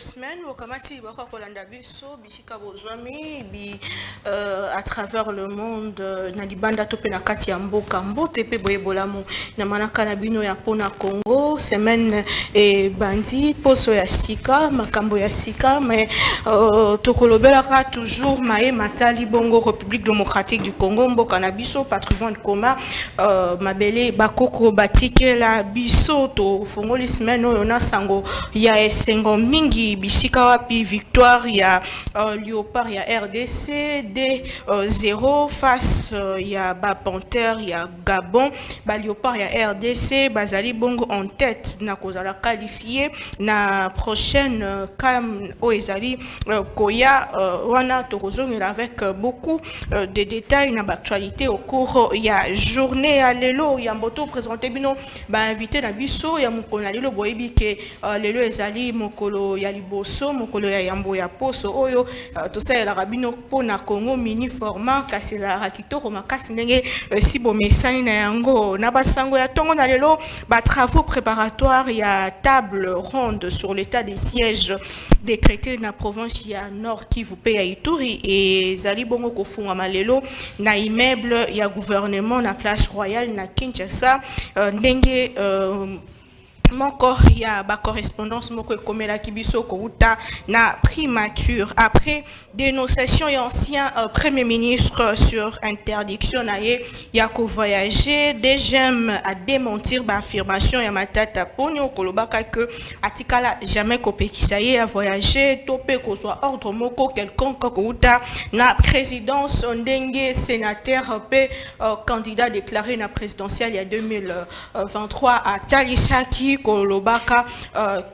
semaines, Wakamati Baka Kolanda Biso, Bisika Bozwami, à travers le monde, Nalibanda Topena Kati Amboka, Mbote Pe Boyebolamo, Namanaka Nabino ya Pona Congo, semaine et bandi, Poso ya Sika, Makambo ya Sika, mais Tokolobelaka toujours Maé Matali Bongo, République démocratique du Congo, Mboka Nabiso, patrimoine commun, Mabele Bakoko Batike la Biso, To Fongoli semaine, Oyona Sango, ya Sengo Mingi, Bisika Wapi, victoire, ya Léopard, ya RDC, D0 face, ya Ba Panther, ya Gabon, Ba Léopard, ya RDC, Bazali Bongo en tête, na kozala qualifié, na prochaine Kam Oezali, Koya, Wana Torozong, avec beaucoup de détails, na actualité au cours, ya journée à Lelo, ya Mboto présenté bino, ba invité na biso, ya Mukona Lelo, Boebi ke Lelo ezali mokolo ya liboso, mokolo ya yambo ya poso, oyo, tout ça ya la rabino po na Congo mini format, kasi la rakitoko makasi ndenge si bomesani na yango, na basango ya tongo na lelo, ba travaux préparatoires ya table ronde sur l'état des sièges décrété na province ya Nord Kivu pe ya Ituri et zali bongo kofunga malelo na immeuble ya gouvernement na place royale na Kinshasa, ndenge Moko ya ba correspondance moko komela kibiso kouta na primature après dénonciation et ancien premier ministre sur interdiction na ye ya ko voyager, DGM à démentir ba affirmation ya matata ponyo kolobaka que atikala jamais kopekisa ye à voyager topé ko soit ordre moko quelconque kouta na présidence ndenge sénateur pe candidat déclaré na présidentielle il y a 2023 à Talisaki Kolobaka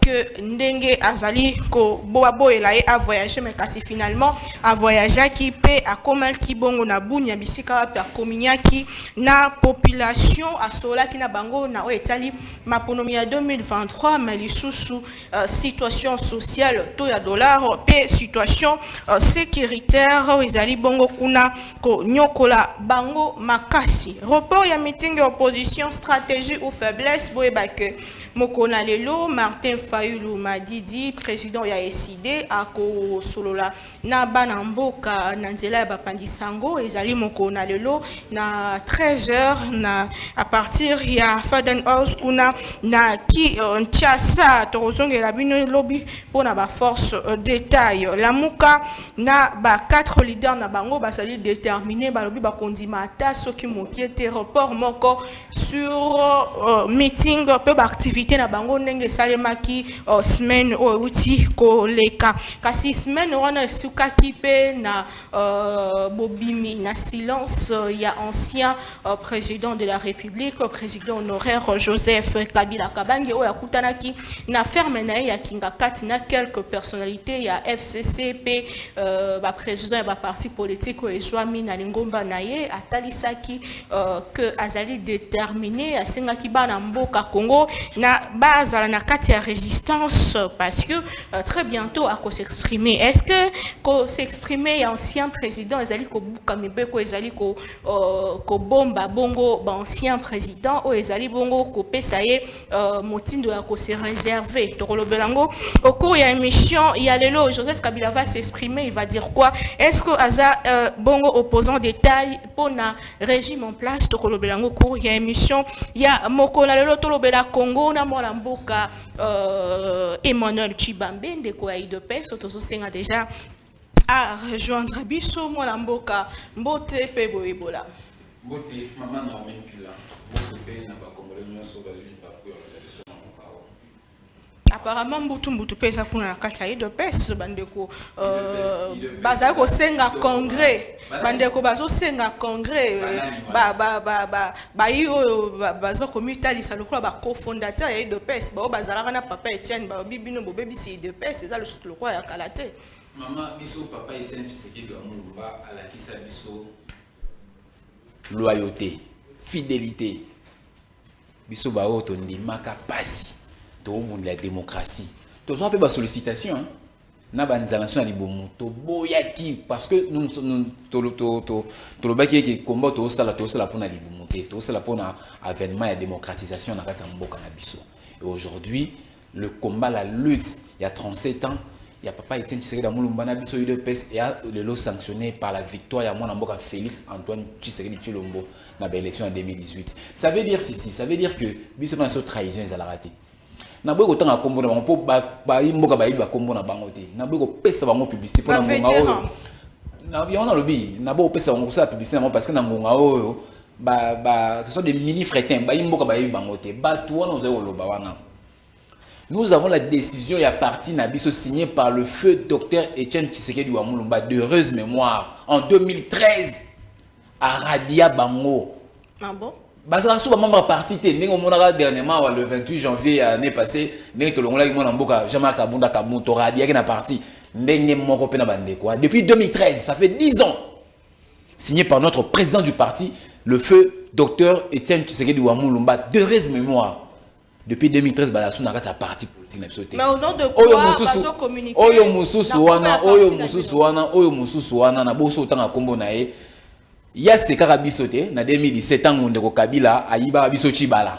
que ndenge azali ko boabo elaye a voyager mais kasi finalement a voyager qui paie à comment ki bongo na bunya bisika pa kominya ki na population a sola ki na bango na o etali maponomi ya 2023 mais lisusu situation sociale to ya dollar pe situation sécuritaire ezali bongo kuna ko nyokola bango makasi report ya meeting ya opposition stratégie ou faiblesse boyeba que Mokona Lelo, Martin Fayulu Madidi, président ya SID, ako solola na banamboka nanzela bapandisango, ezali Mokona Lelo na 13h na à partir ya Faden House kuna na ki Ntiasa torozonge la bino lobby pour na ba force détail la muka na ba 4 leaders na bango basali déterminer ba lobby ba kondima ata soki mokiete report moko sur meeting peu activité na bango ndenge salemaki semaine outi koleka kasi semaine wana suka kipe na bobimi na silence ya ancien président de la République président honoraire Joseph Kabila Kabange oya kutanaki na ferme na ya Kingakati na quelques personnalités ya FCCP ba président ya ba parti politique ezwami na lingomba na ye atalisaki que azali déterminé asengaki bana mboka Congo na base à la carte à résistance parce que très bientôt à quoi s'exprimer. Est-ce que s'exprimer ancien président ezali ko bukamebe ko ezali ko bomba bongo ancien président o ezali bongo ko pesaye motindo ya ko se réserver to kolobelango au cours ya émission il y a lelo Joseph Kabila va s'exprimer, il va dire quoi? Est-ce que aza bongo opposant détail pour na régime en place to kolobelango cours ya émission il y a Mokona lelo to lobela Congo na Molamboka Emmanuel Chibambe ndeko ya IDPS tozosenga déjà à rejoindre biso Molamboka Mbote pe boyebola Mbote maman na Pila Mbote pe na ba Congolais nyonso bazwi ba ko organisation na mokao apparemment mbutu pesa kuna na kati ya IDPS bandeko bazali kosenga congrès bandeko bazosenga congrès bayo bazo komitalisa lokola ba cofondateur ya IDPS bao bazalaka na papa Etienne ba bibino bobebisi IDPS eza le quoi ya kalate maman biso papa Etienne Tshisekedi Amulumba alakisa biso loyauté fidélité biso ba oto ndimaka pasi to monde la démocratie to so pe ba sollicitation na ba nzalation ali bomuto boyaki parce que nous to lo baki ke combat to sala pour na libomuté to sala pour na avènement ya démocratisation na kasa mboka na biso et aujourd'hui le combat la lutte il y a 37 ans il y a papa Etienne Tshisekedi Amulumba na biso UDPS et a le lot sanctionné par la victoire ya mwana mboka Félix Antoine Tshisekedi Tshilombo na élection en 2018. Ça veut dire ceci, ça veut dire que biso na so trahison ezala raté. Na boy ko tanga kombo na bango po ba mboka ba yiba kombo na bango te. Na boy ko pesa bango publicité pour na monga oyo. Na bien on a lobby, na boy ko pesa bango ça publicité na parce que na monga oyo ce sont des mini frétins ba mboka ba yiba bango te. Ba toi nous oyo loba wana. Nous avons la décision et à partir Nabiso signée par le feu docteur Etienne Tshisekedi Wamulumba d'heureuse mémoire en 2013 à Radia Bango. Ah bon? Basala sous membre parti té ndenge monaka dernièrement le 28 janvier année passée ndenge tolongola ki mona mboka Jean-Marc Abunda Kamuto Radia ki na parti ndenge moko pe na bande quoi. Depuis 2013, ça fait 10 ans. Signé par notre président du parti, le feu docteur Etienne Tshisekedi Wamulumba d'heureuse mémoire. Depuis 2013, Balassou n'a pas sa partie politique. Mais au nom de quoi, Bazo communiqué? Oyo Mususu wana, na boso tanga kombo na e. Ya se karabisote, na 2017 ans, Ndeko Kabila, ayiba biso Chibala.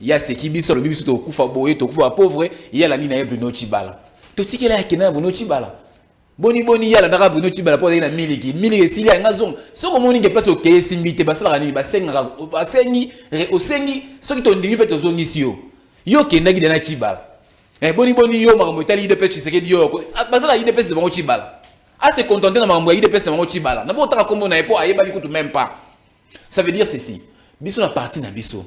Ya se ki biso le biso to kufa boye, to kufa pauvre, ya la nina e Bruno Chibala. To tiki la kena Bruno Chibala. Boni ya la naka Bruno Chibala po na miliki sili ya ngazong. So ko moni ke place o ke simbite basala ni basenga basengi osengi soki to ndimi pe to zongi sio. Yo kenda ki na Chibala. Boni yo makambo itali de pêche Tshisekedi yo. Basala ide pêche de bango Chibala. Ah c'est contenté na makambo ide pêche de bango Chibala. Na bo taka kombo na epo ayeba ni kutu même pas. Ça veut dire ceci. Biso na parti na biso.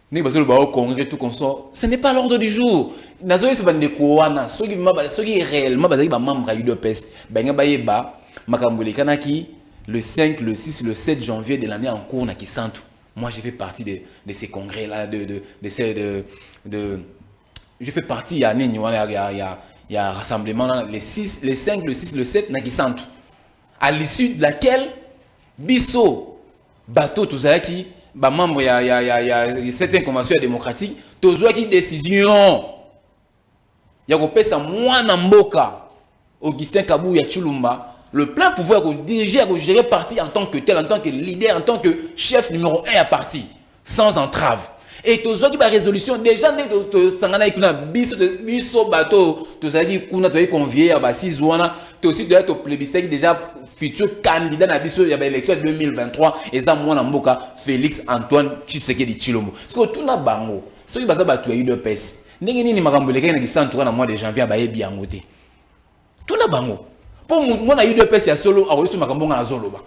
Ne basolo ba au congrès tout consort. Ce n'est pas l'ordre du jour. Nazo se bande ko wana soki réellement bazali ba membre ya UDPS. Benga bayeba makambo le kanaki le 5, le 6, le 7 janvier de l'année en cours na Kisantu. Moi j'ai fait partie de ces congrès là je fais partie il y a rassemblement les 5, le 6, le 7 na Kisantu. À l'issue de laquelle biso bateau tozalaki ba membre il y a 7e convention démocratique tozwa ki décision ya ko pesa mwana mboka Augustin Kabou ya Tshilumba le plein pouvoir de diriger à gérer parti en tant que tel, en tant que leader, en tant que chef numéro 1 à parti sans entrave. Et tozwa ki ba résolution déjà né to sangana ikuna biso bateau tozali kuna to convier ya ba 6 wana to aussi de to plébiscite déjà futur candidat na biso ya ba élection 2023 eza mwana mboka Félix Antoine Tshisekedi Tshilombo. Parce que tout na bango soki baza batu ya UDPS ndenge nini makambo lekaki na Kisantu na mois de janvier ba yebi yango te. Tout na bango pour mwana UDPS ya solo akoyiso makambo nga azoloba.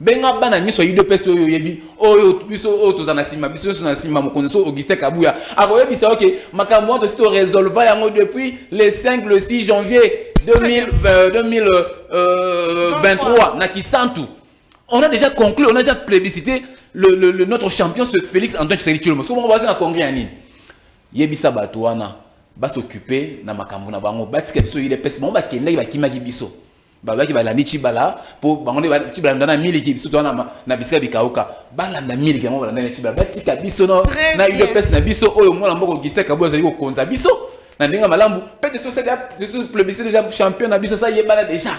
Benga bana miso UDPS oyo yebi oyo biso oyo tozana sima biso na sima mokonzi so Augustin Kabuya akoyebi ça OK makambo to sito résolva yango depuis le 5 le 6 janvier 2023 na Kisantu. On a déjà conclu, on a déjà plébiscité notre champion ce Félix Antoine Tshisekedi Tshilombo. Parce qu'on va voir un congrès ani. Yebi sa bato wana ba s'occuper na makambo na bango batika biso UDPS ba kende ba kimaki biso. Babaki balandi Chibala pour bango Chibala ndana miliki biso to na bisika bikauka balanda miliki yango balanda na Chibala batika biso no na UDPS na biso oyo mwana mboko Giseka Kabou azali ko konza biso na ndenga malambu peut-être sur ce plébiscite déjà champion na biso ça yebana déjà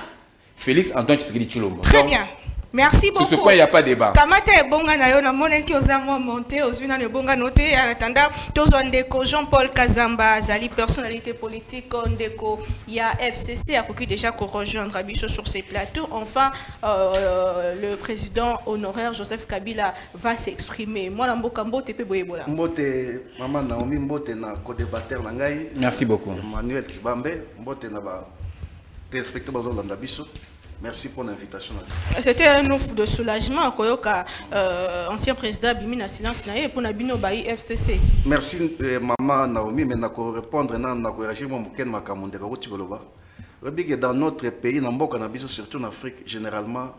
Félix Antoine Tshisekedi Tshilombo. Très bien. Merci beaucoup. Sur ce point, il n'y a pas de débat. Kamata e bonga na yo na mone ki ozamo monté ozwina ne bonga noté en attendant tozwa ndeko Jean-Paul Kazamba zali personnalité politique ndeko ya FCC a qui déjà ko rejoindre biso sur ces plateaux. Enfin le président honoraire Joseph Kabila va s'exprimer. Moi la mboka mbote pe boyebola. Mbote maman Naomi mbote na co-débatteur na ngai. Merci beaucoup. Emmanuel Kibambe mbote na ba téléspectateurs bazolanda biso. Merci pour l'invitation. C'était un offre de soulagement koyoka ancien président Bimina silence na pour na bino ba FCC. Merci maman Naomi mais nako répondre na réagir mon ken makamunde ko tikoloba. Que dans notre pays na mboka na biso surtout en Afrique généralement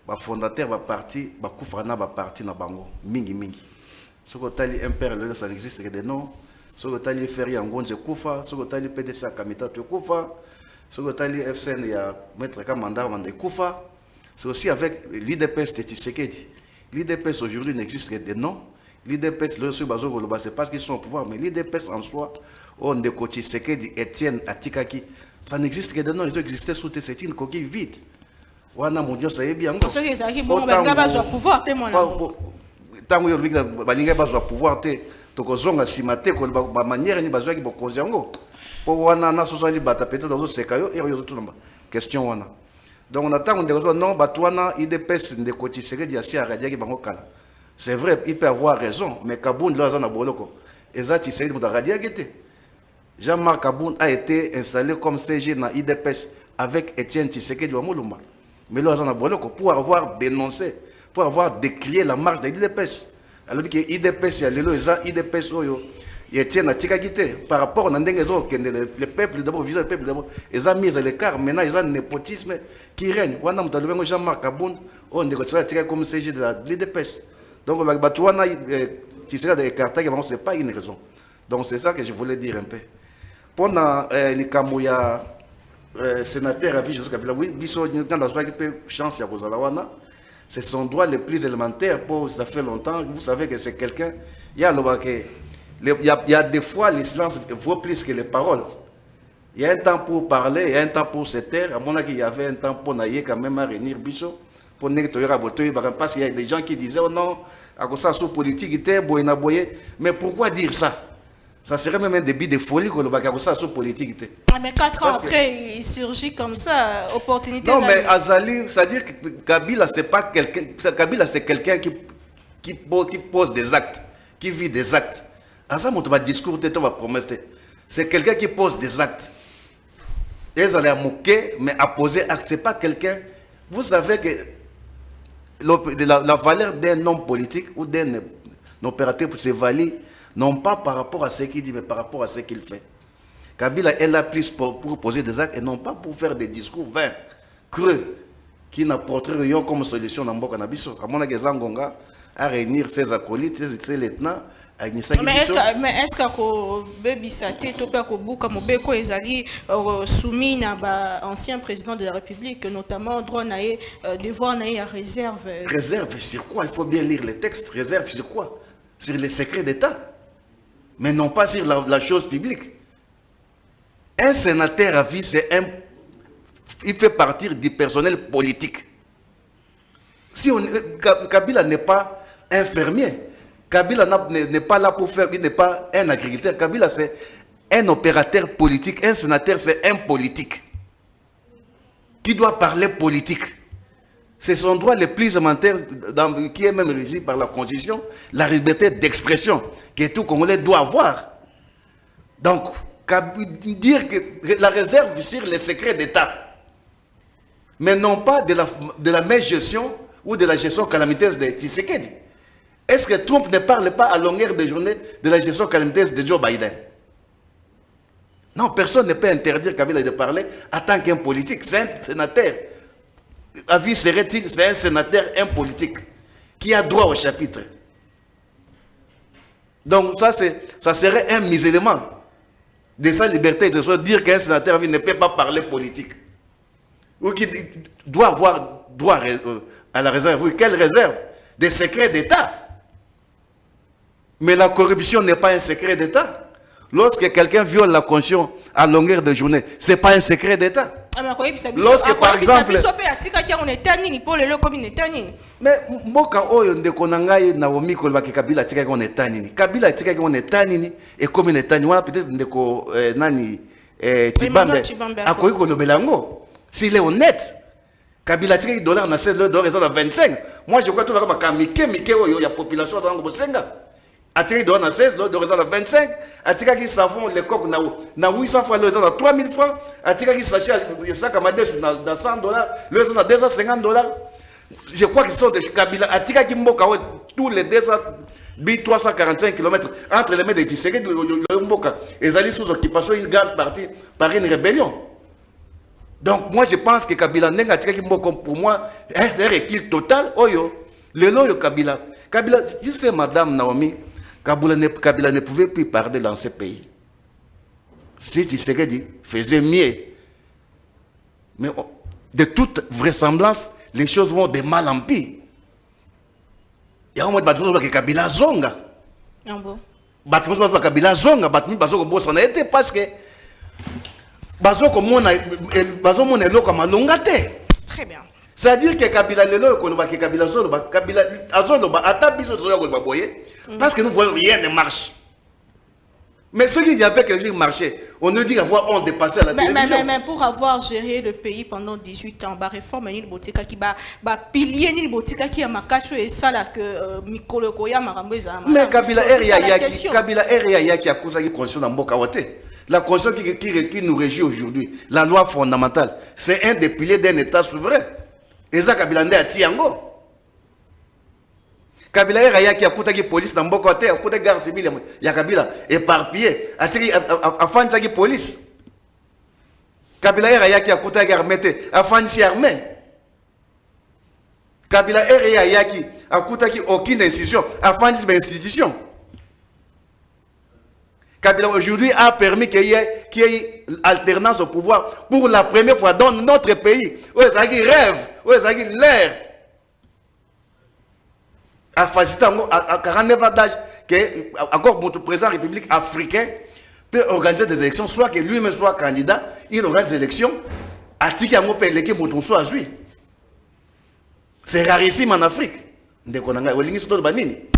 ba fondateur ba parti ba kufana ba parti na bango mingi. Soko tali impère le ça n'existe que des noms. Soko tali Ferry Angonze kufa, soko tali PDC Kamita kufa. Sur le tali FCN, il y a Maître Kamanda Mande Koufa. C'est aussi avec l'IDPS de Tshisekedi. L'IDPS aujourd'hui n'existe que des noms. L'IDPS, c'est parce qu'ils sont au pouvoir, mais l'IDPS en soi, on est côté Tshisekedi, Etienne, Atikaki, ça n'existe que des noms. Ils ont existé sous c'est une coquille vide. Wana Mondio, ça y est bien. Parce que les acquis, bon, ben, pas pouvoir, témoin. Tant que vous avez pouvoir, donc aux hommes à Simate, la manière ni besoin de pour wana na sosali bata peut-être dans ce cas et tout namba question wana donc on attend on dit non batwana IDPS de côté c'est que dia si aradia ki bango kala c'est vrai il peut avoir raison mais Kaboun là za na boloko ezati c'est de aradia gete Jean-Marc Kaboun a été installé comme CG dans IDPS avec Étienne Tshisekedi wa Mulumba mais là za na boloko pour avoir dénoncé pour avoir décrié la marche de l'IDPS alors que IDPS ya lelo eza IDPS oyo il tient à Tikagité par rapport à le peuple d'abord, le peuple d'abord, ils ont mis à l'écart, maintenant ils ont un népotisme qui règne. On a Jean-Marc Kaboun, on est comme CG de l'IDPS. Donc, tu sais, l'écart, ce n'est pas une raison. Donc, c'est ça que je voulais dire un peu. Pendant les Kamouya, sénateur à vie jusqu'à oui, chance à Rosalawana, c'est son droit le plus élémentaire pour ça fait longtemps. Vous savez que c'est quelqu'un, il y a il y a des fois, le silence vaut plus que les paroles. Il y a un temps pour parler, il y a un temps pour se taire. À mon avis, il y avait un temps pour naïe quand même à réunir Bicho. Pour parce qu'il y a des gens qui disaient, oh non, à cause de la politique, mais pourquoi dire ça? Ça serait même un début de folie que le Bakaroussa soit politique. Mais 4 ans après, il surgit comme ça, opportunité. Non, mais Azali, c'est-à-dire que Kabila, c'est pas quelqu'un. Kabila, c'est quelqu'un qui pose des actes, qui vit des actes. Ça, mon discours, promesse. C'est quelqu'un qui pose des actes. Ils allaient moquer, mais à poser acte. Ce n'est pas quelqu'un. Vous savez que la valeur d'un homme politique ou d'un opérateur pour se valer, non pas par rapport à ce qu'il dit, mais par rapport à ce qu'il fait. Kabila est là plus pour poser des actes et non pas pour faire des discours vains, creux, qui n'apporteraient rien comme solution dans le Nabiso. À mon avis, Zangonga à réunir ses acolytes, ses lieutenants. Mais est-ce que Bébisate, Topé Kobuka, Mobeko, Ezali, soumis à l'ancien président de la République, notamment droit devoir à réserve? Réserve sur quoi? Il faut bien lire les textes. Réserve sur quoi? Sur les secrets d'État. Mais non pas sur la chose publique. Un sénateur à vie, il fait partie du personnel politique. Si Kabila n'est pas infirmier, Kabila n'est pas là pour faire, il n'est pas un agriculteur. Kabila, c'est un opérateur politique. Un sénateur, c'est un politique qui doit parler politique. C'est son droit le plus élémentaire, qui est même régi par la Constitution, la liberté d'expression que tout Congolais doit avoir. Donc, dire que la réserve sur les secrets d'État, mais non pas de la même gestion ou de la gestion calamiteuse de Tshisekedi. Est-ce que Trump ne parle pas à longueur de journée de la gestion calamiteuse de Joe Biden? Non, personne ne peut interdire Kabila de parler en tant qu'un politique. C'est un sénateur. Avis serait-il, c'est un sénateur, un politique, qui a droit au chapitre. Donc ça serait un musulman de sa liberté de dire qu'un sénateur ne peut pas parler politique. Ou qu'il doit avoir droit à la réserve. Oui, quelle réserve? Des secrets d'État. Mais la corruption n'est pas un secret d'État. Lorsque quelqu'un viole la Constitution à longueur de journée, ce n'est pas un secret d'État. Lorsque par exemple... Mais mboka oyo ndeko na ngai Naomi kolobaki Kabila tikaki on état nini? Kabila tikaki on état nini et comme état nini wana peut-être ndeko nani Tibambe akoki kolobela ngo. S'il est honnête, Kabila tikaki dollar na 16 dollars et ça 25. Moi je crois tout va comme mike oyo ya population dans Bosenga. Attiré dollars na 16 dollars na 25, attiré savon le coq na 800 francs le na 3000 francs, attiré sachet sac à madès na 100 dollars, le na 250 dollars. Je crois qu'ils sont des Kabila. Atika Kimboka, tous les 345 km entre les mains de Tshisekedi et Mboka. Et Zali sous occupation, une garde partie par une rébellion. Donc moi je pense que Kabila n'est Atika Kimboka pour moi, c'est un recul total. Oyo, le nom de Kabila. Kabila, je sais madame Naomi, Kabila ne pouvait plus parler dans ce pays. Si Tshisekedi faisait mieux. Mais de toute vraisemblance, les choses vont de mal en pire. Il y a un moment où Kabila zonga. Kabila zonga, parce que très bien. C'est-à-dire que Kabila Kabila zonga, parce que nous voyons rien ne marche. Mais ceux qui avaient quelque chose marché, on ne dit qu'avoir on dépassé à la télévision. Mais pour avoir géré le pays pendant 18 ans, la réforme ni botika qui ba pilier ni botika qui a makacho et ça là que mikolo koya marambeza. Mais Kabila Ria qui a causé la constitution dans Mbokawate. La constitution qui nous régit aujourd'hui, la loi fondamentale, c'est un des piliers d'un État souverain. Et ça Kabila Ndé a Tiango. Kabila Ria qui a coûté la police dans Mbokawate, a coûté la garde civile, il y a Kabila éparpillé, a fait la police. Kabila Ria qui a coûté la garde mété, a fait armée. Kabila Ria qui a coûté aucune institution, a fait une institution. Kabila aujourd'hui a permis qu'il y ait alternance au pouvoir pour la première fois dans notre pays. Où est-ce qu'il rêve, où est-ce qu'il l'air. À faciliter à 49 ans d'âge, encore notre président de la République africaine peut organiser des élections, soit que lui-même soit candidat, il organise des élections, à qui a peut l'équipe pour soit lui. C'est rarissime en Afrique.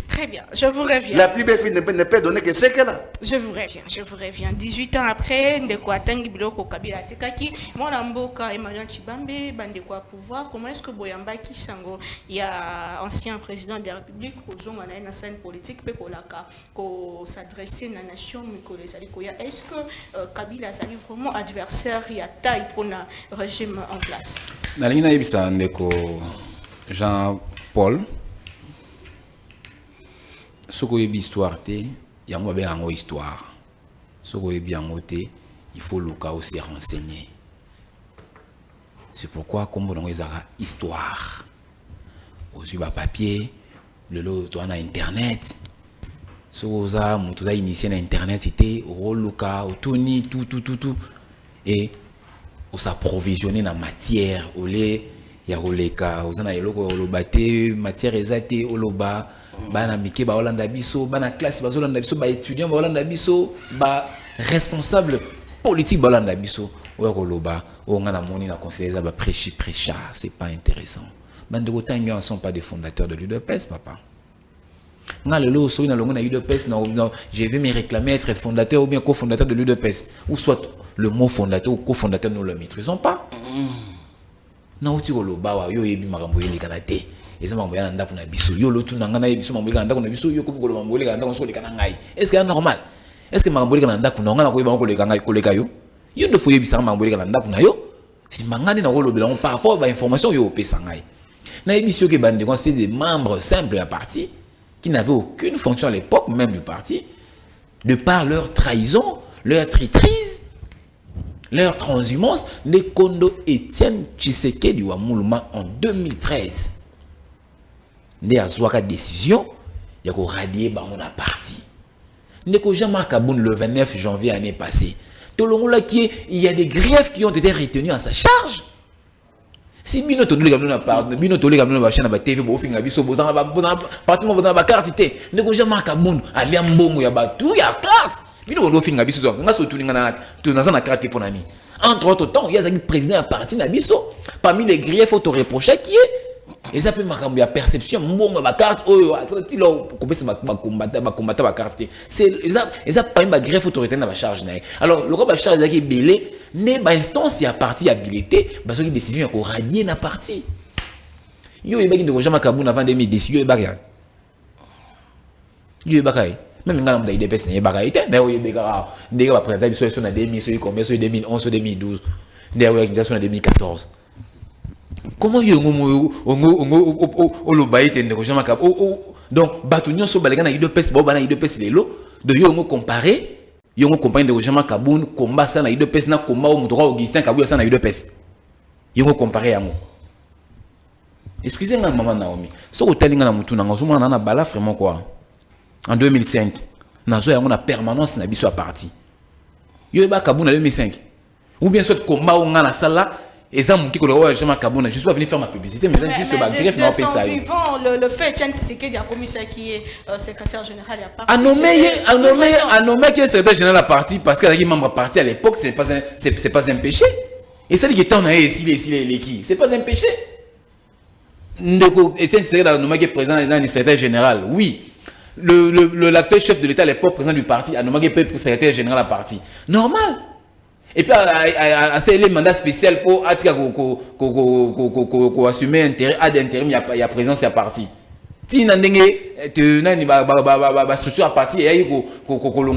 Très bien, je vous reviens. La plus belle fille ne peut donner que c'est qu'elle a. Je vous reviens. 18 ans après, ndeko atangi biloko Kabila tikaki, mwana mboka Emmanuel Tshibambe, bandeko à pouvoir, comment est-ce que Boyambaki Sango, il y a ancien président de la République, ozonga na une scène politique, pe kolaka, ko s'adresser à la nation, mikolo salikoya. Est-ce que Kabila sali vraiment adversaire, il y a taille pour le régime en place? Nalina ebisa ndeko Jean-Paul. Ce qui est histoire, il y a une histoire. Ce qui est bien noté, il faut le cas aussi renseigner. C'est pourquoi, comme on a une histoire, aussi le papier, le lot on a internet. Ce qui a initié l'internet, c'était le cas, tout. Et on s'approvisionner dans la matière, au lait, il y a le cas, on a le matière exacte, au loba. Bana mike ba Hollanda biso bana classe ba Hollanda biso ba étudiant ba Hollanda biso ba responsable politique ba Hollanda biso oya koloba o ngana moni na conseiller za ba prêcha c'est pas intéressant. Bande ko tangi ne sont pas des fondateurs de l'UDPS papa. Ngale lo so na longo na UDPS na je vais me réclamer être fondateur ou bien cofondateur de l'UDPS ou soit le mot fondateur ou cofondateur nous le maîtrisons pas. Na uti koloba wa yo yebi makambo yeli kanate. Est-ce que c'est normal? Est-ce que Mambouli Kananda Kunanga ou Koleka yo? You ne faut pas Mambouli Kananda Kunayo? Si Mangani n'a pas par rapport à l'information, yo Pesangai. Na émission que bande c'est des membres simples à parti qui n'avaient aucune fonction à l'époque même du parti, de par leur trahison, leur traîtrise, leur transhumance, les Kondo Étienne Tshisekedi wa Mouluma en 2013. Né à Zouaka décision, il y a radier bango na parti. Ndeko Jean-Marc Kaboun le 29 janvier année passée. Tout le monde là il y a des griefs qui ont été retenus à sa charge. Si bino to le gamna parti, bino to le gamna ba chaîne ba TV bo finga biso bo za ba parti mo ba carte té. Ndeko Jean-Marc Kaboun ali mbongo ya batu ya carte. Bino bo finga biso nga so tuninga na to na na carte pour nani. Entre autres temps, il y a un président à parti na biso. Parmi les griefs auto-reprochés qui est et ça peut marquer la perception mbongo ba carte oyo atilo kopesa ba combattre ba carte c'est ça pas une greffe autorité na ba charge na alors le ba charge qui belé né ba instance ya parti habilité ba so ki décision ko radier na parti yo yebaki de Jean-Marc Kaboun avant 2010 yo yebaki même ngana mda IDPS na yebaka ite na yo yebeka ndeka ba président biso so na 2000 so combien so 2011 so 2012 ndeka yo ya so na 2014. Comment il y a donc Batunion so balagana IDPS bo bana IDPS lelo de yo comparer yo comparer de Jean-Marc Kaboun combat ça na IDPS na combat au Moutouka Augustin Kabouya ça na IDPS yo comparer yango. Excusez-moi maman Naomi so otalinga na mutu na ngozuma na bala vraiment quoi en 2005 na zo yango na permanence na biso à parti yo ba Kaboun en 2005 ou bien soit combat au ngana sala. Et ça, mon qui je suis pas venu faire ma publicité, mais juste ma greffe n'a pas fait ça. Le fait, c'est qu'il y a un commissaire qui est secrétaire général à parti. A nommé qui est secrétaire général à parti parce qu'il y a un membre parti à l'époque, c'est pas un péché. Et ça, qui est en ici, c'est pas un péché. Et c'est nommé qui est président et secrétaire général, oui. l'acteur chef de l'État, à l'époque président du parti, a nommé peut secrétaire général à la parti. Normal. Et puis, à les mandats spéciaux pour assumer intérêt, à d'intérim, il y a présence, il y a parti. Si vous avez une structure à partir, il y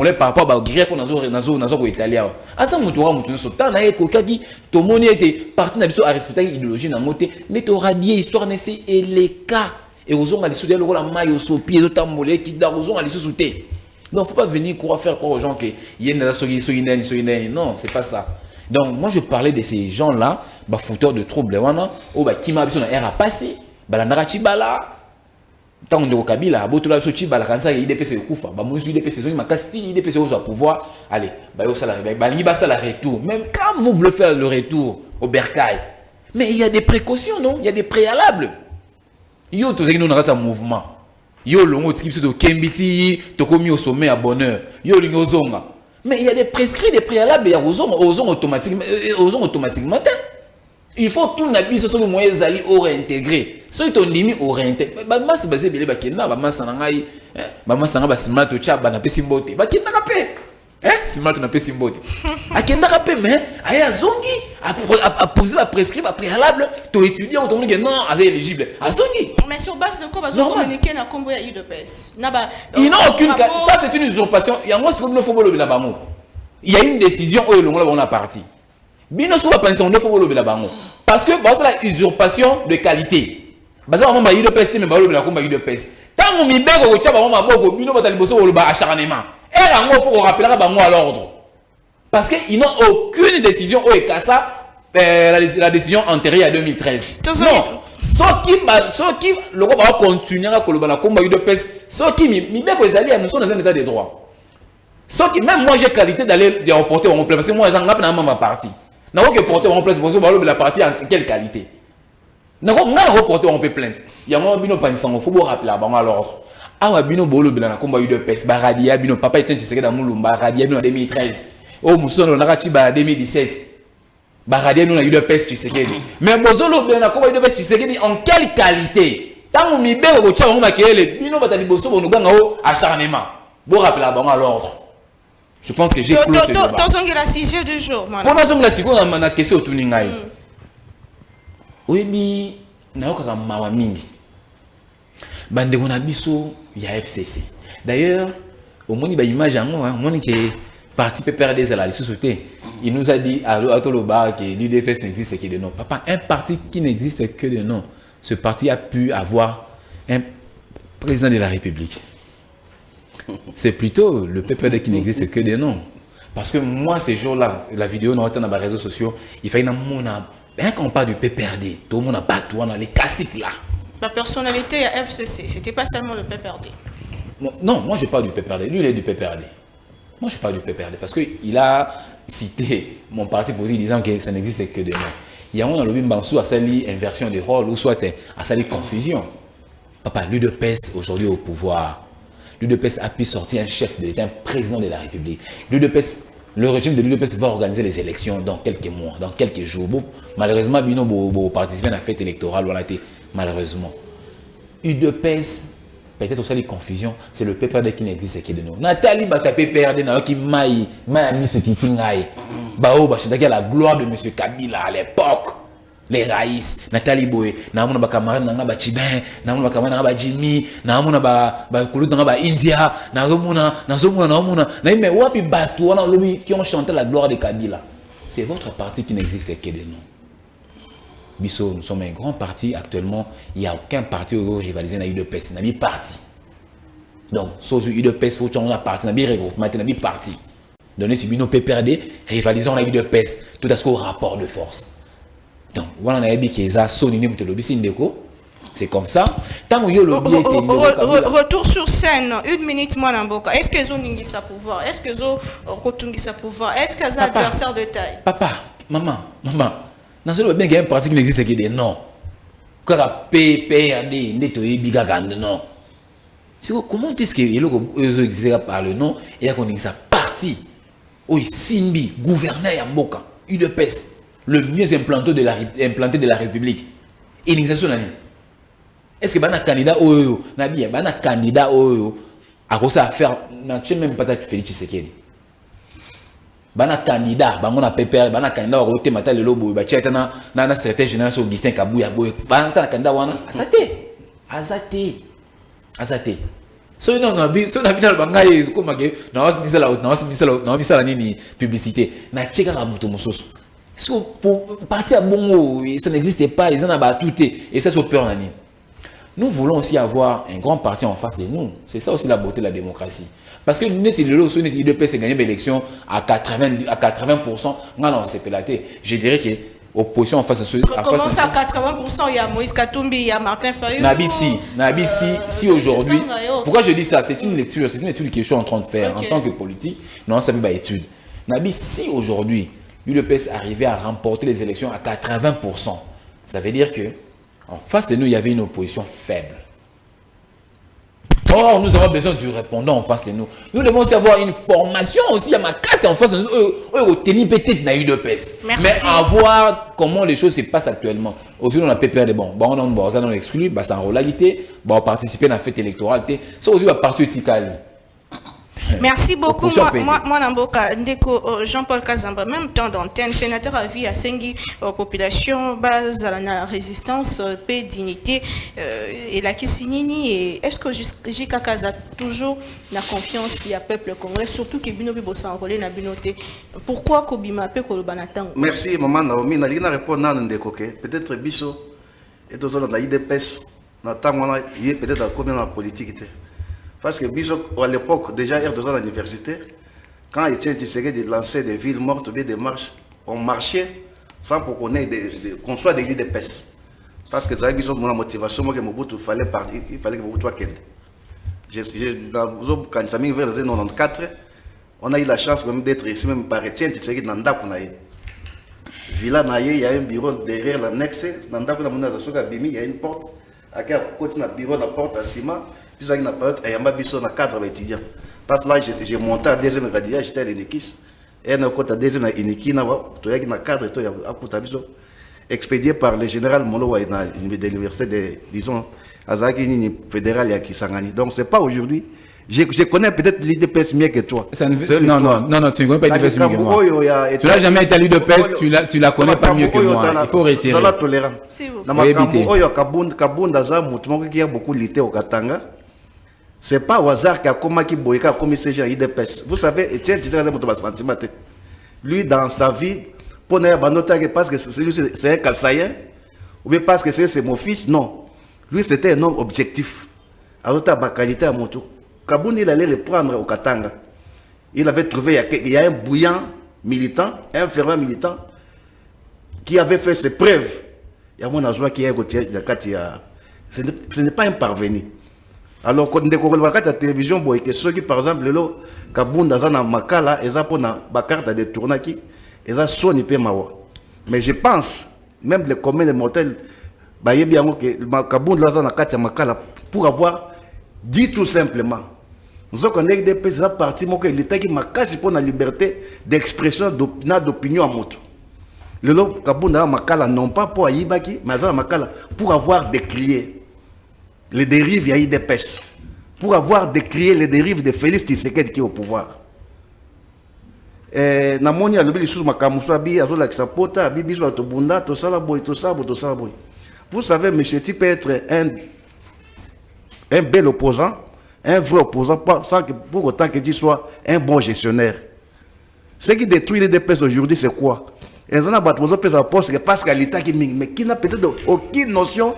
a par rapport à greffe dans l'italien. À ça, tout le monde était parti à respecter l'idéologie, mais tu auras dit histoire et les cas. Et aux gens, ils ont la maille au pied, ils ont qui d'arrosons à l'issouté. Donc, il ne faut pas venir faire croire aux gens qu'il y a une non, c'est pas ça. Donc, moi, je parlais de ces gens-là, fouteurs de troubles, qui m'a besoin d'un air à passer, tant on est Kabila, Botola Sochi, Balakansa, IDPC Koufa, Bamouzou, IDPC Zoni, Makasti, IDPC au pouvoir, allez, au salarié, Balibasa la retour. Même quand vous voulez faire le retour au Bercail, mais il y a des précautions, non? Il y a des préalables. Yo, tous les gens ont un mouvement. Yo, le mot qui est Kembiti, Tokomi au sommet à bonheur. Yo, l'Ingozonga. Mais il y a des prescrits, des préalables, il y a aux hommes automatiquement. Il faut tout le monde sur le moyen d'ali au réintégrer. Ceux qui ont limité au réintégrer. Bah, c'est basé sur les gens, bah, sanangai, bah, sananga, simla to cha, bah, na pesimbote. Bah, qui n'a pas fait? Simla to na pesimbote. À qui n'a pas fait, mais, à zongi, à poser la prescription, à préalable, tout étudiant, tout le monde dit non, à éligible. À zongi. Mais sur base de quoi, bah, vous communiquez dans Combo et UDPS. Il n'a aucune. Ça, c'est une usurpation. Il y a moi, c'est comme le football au Bilabamo. Il y a une décision où on a parti. Bino va penser on faut le bango parce que c'est la usurpation de qualité. Baza on ba UDPS mais ba le komba UDPS. Tant on mi bego ko tchaba on ma boko bino batali boso le ba acharnement. Et là on faut rappeler bango à l'ordre. Parce que ils n'ont aucune décision au Ekassa la décision antérieure à 2013. Non. Ceux qui le va continuer à koloba la komba UDPS, ceux qui mi bego ezali à nous sommes dans un état de droit. Ceux qui même moi j'ai qualité d'aller reporter en place parce que moi j'en ai pas ma partie. N'a pas porter en place pour la partie en quelle qualité. N'a pas reporter en plainte. Il y a un bino pensant, il faut rappeler à l'ordre. Ah bino bolo bina combat de pes baradia bino papa était tu sais dans Mulumba radia bino en 2013. Oh muson on a en 2017. Baradia nous a eu de pes tu sais que. Mais bozolo bina combat de pes tu sais que en quelle qualité. Tant mi be ko tcha on makele bino batali boso bono ganga o acharnement. Bon rappeler à l'ordre. Je pense que j'ai clos ce débat. Dans la sujet du jour. Pour nous, la seconde, on a question autour de nous. Oui, mais nous avons mawa mingi. Bande on a biso, il y a FCC. D'ailleurs, au moins il y a une image à moi, moi qui est parti PPRD à la société. Il nous a dit à Toloba que l'UDFS n'existe que de nom. Papa, un parti qui n'existe que de nom. Ce parti a pu avoir un président de la République. C'est plutôt le PPRD qui n'existe que des noms. Parce que moi, ces jours-là, la vidéo dans les réseaux sociaux, il fallait quand on parle du PPRD, tout le monde a battu dans les classiques là. La personnalité à FCC, c'était pas seulement le PPRD. Non, moi je parle du PPRD. Lui, il est du PPRD. Moi, je parle du PPRD parce qu'il a cité mon parti pour dire disant que ça n'existe que des noms. Il y a un dans le Bimbansou à sali inversion des rôles ou soit à sali confusion. Papa, l'UDPS aujourd'hui au pouvoir. L'UDPS a pu sortir un chef de l'État, un président de la République. Le régime de l'UDPS va organiser les élections dans quelques mois, dans quelques jours. Bon, malheureusement, Bino va participer à la fête électorale. Voilà, malheureusement. UDPS, peut-être aussi les confusions, c'est le PPRD qui n'existe que de nous. Nathalie Bata PPRD, qui m'a mis ce qui tingaille. La gloire de M. Kabila à l'époque. Les raïs, Nathalie Boé, Namuna Bakamarana Naba Chibin, Namuna Bakamana Naba Jimmy, Namuna Bakulut Naba India, Nazomuna, mais Wapi Batouana Lobi qui ont chanté la gloire de Kabila. C'est votre parti qui n'existe que de nous. Bissot, nous sommes un grand parti actuellement, il n'y a aucun parti où rivaliser dans l'UDPS, il n'y a pas parti. Donc, sur l'UDPS, il faut que nous parti, il n'y a pas regroupement, il n'y a pas parti. Donnez si nous PPRD, rivalisons dans l'UDPS, tout à ce qu'au rapport de force. Donc, voilà, on a dit que ça c'est comme ça. Tant retour sur scène, une minute, moi, Namboka. Est-ce qu'ils ont sa pouvoir? Est-ce qu'ils ont sa pouvoir? Est-ce qu'ils ont un adversaire de taille? Papa, maman. Dans ce bien qu'il y a un parti qui n'existe que des noms. Quand la PPRD, non. Comment est-ce qu'ils existent par le nom et qu'on dit ça parti? Oui, Simbi, gouverneur Yamboka, UDPS. Le mieux implanté de la République. Est-ce que un candidat à cause à faire même pas Félix Tshisekedi bana candidat bango na PPR bana candidat au côté matin le lobo ba tcheta na secrétaire général Augustin Kabuya boy bana candidat wana azate so non na banga comme que na bisala nini publicité na tcheka na buto mososo so pour partir à bongo ça n'existe pas ils en a battuté et ça c'est peur nani. Nous voulons aussi avoir un grand parti en face de nous. C'est ça aussi la beauté de la démocratie. Parce que nous, si le IDPS a gagné l'élection à 80%, non, c'est pélaté. Je dirais que l'opposition en face de ceux. Comment ça, à 80%? Il y a Moïse Katumbi, il y a Martin Fayou. Si aujourd'hui. Pourquoi je dis ça? C'est une lecture, c'est une étude que je suis en train de faire en tant que politique. Non, ça n'est pas étude. Nabi, si aujourd'hui, l'UDPS arrivait à remporter les élections à 80%, ça veut dire que en face de nous, il y avait une opposition faible. Or, nous avons besoin du répondant en face de nous. Nous devons aussi avoir une formation aussi. Il y a ma casse en face de nous. Mais à voir comment les choses se passent actuellement. Aujourd'hui, on a PPR de bon. On a exclu, ça en relalité, on participer à la fête électorale. Ça aussi, on va partir de Tikali. Merci beaucoup. Moi, Namboka, Ndeko, Jean-Paul Kazamba, même temps d'antenne, sénateur à vie à Sengi, population, base à la résistance, paix, dignité, et la Kissinini. Est-ce que Jika Kaza toujours la confiance, il y a peuple congolais, surtout que Bino Bibo s'envolé na Binoté. Pourquoi Kobima Pe Kolobanatang? Merci, maman Naomi. Nalina répondre à Ndeko. Peut-être Bisso et tout dans la IDPS, il est peut-être à combien dans la politique. Parce que à l'époque, déjà, R2 à l'université, quand Étienne Tshisekedi lançait des villes mortes ou bien des marches, on marchait sans qu'on soit des l'IDPS. Parce que ça a été la motivation que Mobutu fallait partir, il fallait que Mobutu soit Kende. Quand ça m'est vers les années 94, on a eu la chance même d'être ici, même par Étienne Tshisekedi dans Ndakunaye. Villa Naye, il y a un bureau derrière l'annexe, dans Ndakunaye, il y a une porte, à côté de bureau, la porte à ciment. Puis il y a une période, il y a un cadre étudiant. Parce que là, j'ai monté à deuxième radio, j'étais à l'Inikis. Et à côté de deuxième Iniki, il y a un cadre expédié par le général Molo de l'université de, disons, Azaki fédéral et à Kisangani. Donc, ce n'est pas aujourd'hui. Je connais peut-être l'IDPS mieux que toi. Non, tu ne connais pas l'IDPS mieux que moi. Tu n'as jamais été à l'IDPS, tu la connais pas mieux que moi. Il faut retirer. C'est pas au hasard qu'Akoma qui boyka a commis ces gens IDPS. Vous savez, Etienne Tshisekedi a sentiment. Lui, dans sa vie, parce que c'est un Kassaïen, ou bien parce que c'est mon fils, non. Lui, c'était un homme objectif. Alors, il a une qualité à mon tour. Kaboun, il allait le prendre au Katanga. Il avait trouvé, il y a un bouillant militant, un fervent militant, qui avait fait ses preuves. Il y a mon ajout qui est ce n'est pas un parvenu. Alors, quand on regarde la télévision, ceux qui, par exemple, le Kaboun, dans un Makala, ils ont une carte de tournaki, ils ont sonné Mawa. Mais je pense, même les communs de mortels, Kaboun, dans un carte de Makala, pour avoir dit tout simplement, nous avons des pays partis, l'État qui m'a caché pour la liberté d'expression d'opinion à moto. Le Kaboun, dans Makala, non pas pour Aïbaki, mais dans Makala, pour avoir décrié les dérives, il y a eu des pèses. Pour avoir décrié les dérives de Félix Tshisekedi qui est au pouvoir. Namoni a levé sous ma camouflage, à la Xapota, à Bibiso, à Tobunda, Tosalaboy, Tosalaboy. Vous savez, M. Ti peut être un bel opposant, un vrai opposant, sans que, pour autant qu'il soit un bon gestionnaire. Ce qui détruit les DPS aujourd'hui, c'est quoi? Ils ont abattu parce qu'à l'État qui n'a peut-être aucune notion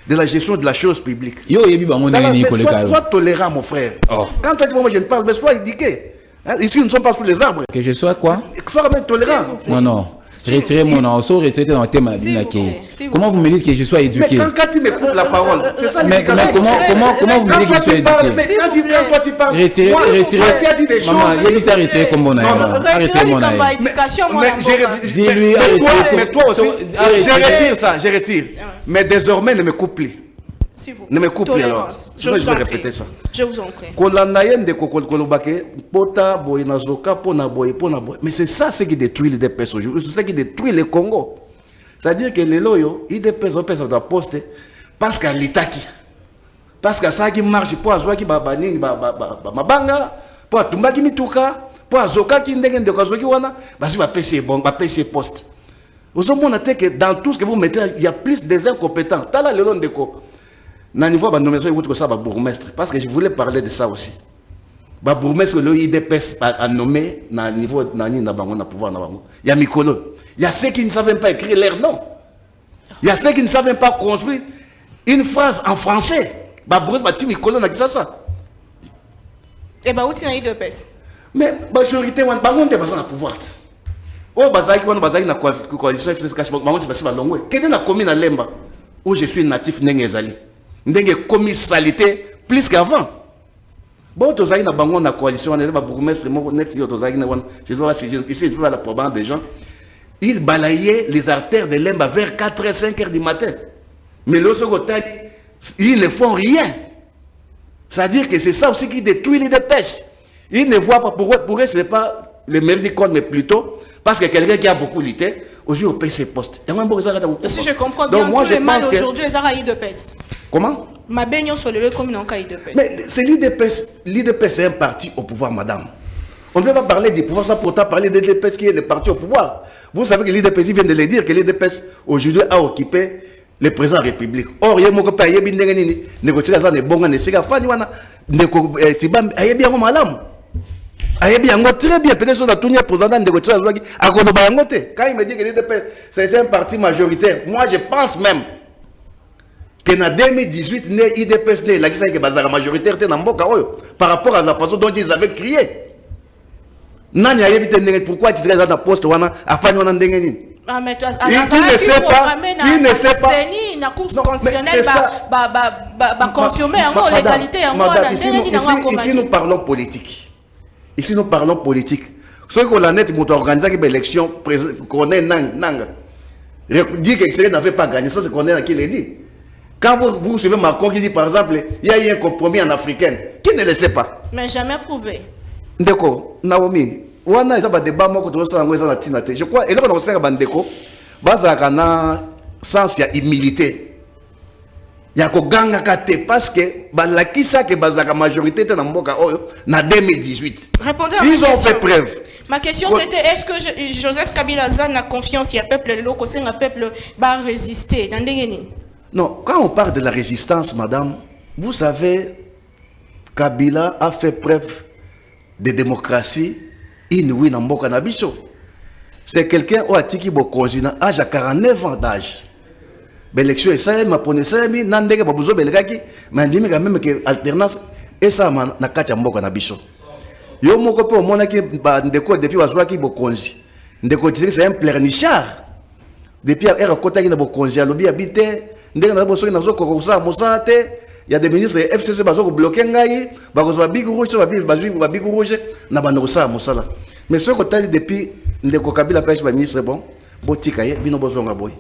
de la gestion de la chose publique. Sois tolérant, mon frère. Oh. Quand toi dis moi je ne parle, mais sois éduqué. Ici, nous ne sommes pas sous les arbres. Que je sois quoi? Sois même tolérant. Non. Retirez mon nom, retirez dans le thème. Comment vous me dites que je sois éduqué? Mais quand tu me coupes la parole, c'est ça. Mais comment vous me dites que je sois éduqué? Mais quand toi tu parles, retirez. Maman, il y a retiré comme mon aïe. Arrêtez mon aïe. Dis-lui, mais toi aussi, je retire. Mais désormais, ne me coupe plus. Ne me coupe plus alors. Je vais répéter ça. Je vous en prie. Mais c'est ça ce qui détruit les DPS aujourd'hui. C'est ça qui détruit le Congo. C'est-à-dire que les loyaux, ils dépêchent de poster parce qu'à l'État qui. parce que ça qui marche pour azoa qui babani mabanga pour tumba qui mituka pour azoka qui ndenge ndeko azoki wana basi va PC bon va PC poste. Vous avez montré que dans tout ce que vous mettez il y a plus des incompétents. Tala le long ndeko na niveau ba nomination vous que ça ba bourgmestre parce que je voulais parler de ça aussi. Ba bourgmestre le IDPS a nommé na niveau nani na bango na pouvoir na bango. Il y a Mikolo. Il y a ceux qui ne savent même pas écrire leur nom. Il y a ceux qui ne savent même pas construire une phrase en français. Bah, Boris Bati Mikolo n'a dit ça. Et bah, où tu as eu de pèse? Mais la majorité, on a un pouvoir. Oh, Bazaki, on a une coalition FCC, on a passé à Longwe. Quelle est la commune à Lemba où je suis natif Nengezali? N'enge commis salité plus qu'avant. Bon, tu as une coalition, on a un bourgmestre, je dois ici, je vois la probable des gens. Il balayait les artères de Lemba vers 4 h 5 h du matin. Mais l'autre côté, ils ne font rien. C'est-à-dire que c'est ça aussi qui détruit les dépêches. Ils ne voient pas, pour eux, ce n'est pas le mérite du code, mais plutôt parce que quelqu'un qui a beaucoup lutté, aujourd'hui, au PC poste. Si je comprends bien, donc, tous les mal aujourd'hui, ils ont eu de peste. Comment? Ma baigne sur le comme ils n'ont eu de peste. Mais c'est l'IDPS. L'IDPS est un parti au pouvoir, madame. On ne peut pas parler du pouvoir sans pourtant parler de l'IDPS qui est le parti au pouvoir. Vous savez que l'IDPS, il vient de le dire, que l'IDPS aujourd'hui a occupé le président de la République. Or, il y a beaucoup de pays qui négocier les bons gens, c'est très bien. Très bien, peut-être que tout le président de négocier quand il me dit que l'IDPS, c'est un parti majoritaire, moi je pense même que en 2018, l'IDPS n'est la majoritaire par rapport à la façon dont ils avaient crié. Pourquoi tu serais dans la poste à faire une ndengeni? Il ne sait pas. Il ne sait pas. Il n'a cours constitutionnel confirmer en légalité. Ici nous parlons politique. Ici nous parlons politique. Ce qu'on a net pour organiser l'élection, qu'on est nang. Dire que Xélé n'avait pas gagné, ça c'est qu'on est qui l'a dit. Quand vous suivez Macron qui dit par exemple, il y a eu un compromis en africaine, qui ne le sait pas? Mais jamais prouvé. Ndeko, Naomi, wana eza ba débat moko to sala ngweza na tina te. Je crois eloko na kosenga bandeko bazaka na sens ya humilité. Ya ko ganga kate parce que balakisa ke bazaka majorité te na mboka oyo na 2018. Répondez à ils ont fait preuve. Ma question c'était est-ce que Joseph Kabila a confiance il y a peuple le loko senga peuple va résister dans ndengeni? Non, quand on parle de la résistance madame, vous savez Kabila a fait preuve de démocratie inouïe dans Mboka Nabiso. C'est quelqu'un qui a tiki bokonzi na âge à 49 ans d'âge. L'élection est ça, ma pone ça, mi nandega babuzo belgaki, mais ndimi quand même que alternance et ça na kacha Mboka Nabiso. Yo moko pe omona ki ba ndeko depuis bazwa ki bokonzi. Ndeko c'est un pleurnichard. Depuis era kota ki na bokonzi alobi habité, ndenge na boso na zo kokosa mosate. Il y a des ministres de FCC qui ont bloqué ngai, bakozwa big rouge, ba big rouge na bando ça mosala. Mais ce que tu depuis ndeko Kabila pêche ba ministre bon, botika ye bino bozonga boy.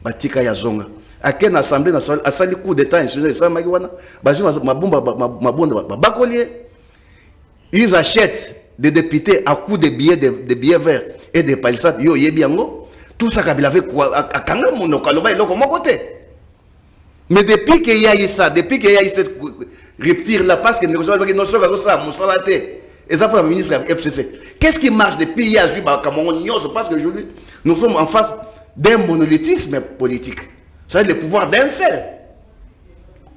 Batika ya zonga. À quelle assemblée nationale a sali coup d'état institutionnel ça maki wana, bazwa mabomba bakolier. Ils achètent des députés à coup de billets verts et des palissades yo yebiango. Tout ça Kabila avait à kanga monoko loba eloko moko te. Mais depuis qu'il y a eu ça, depuis qu'il y a eu cette rupture-là, parce que nous sommes et ça pour le ministre de la FCC. Qu'est-ce qui marche depuis il y a eu parce qu'aujourd'hui, nous sommes en face d'un monolithisme politique. C'est le pouvoir d'un seul.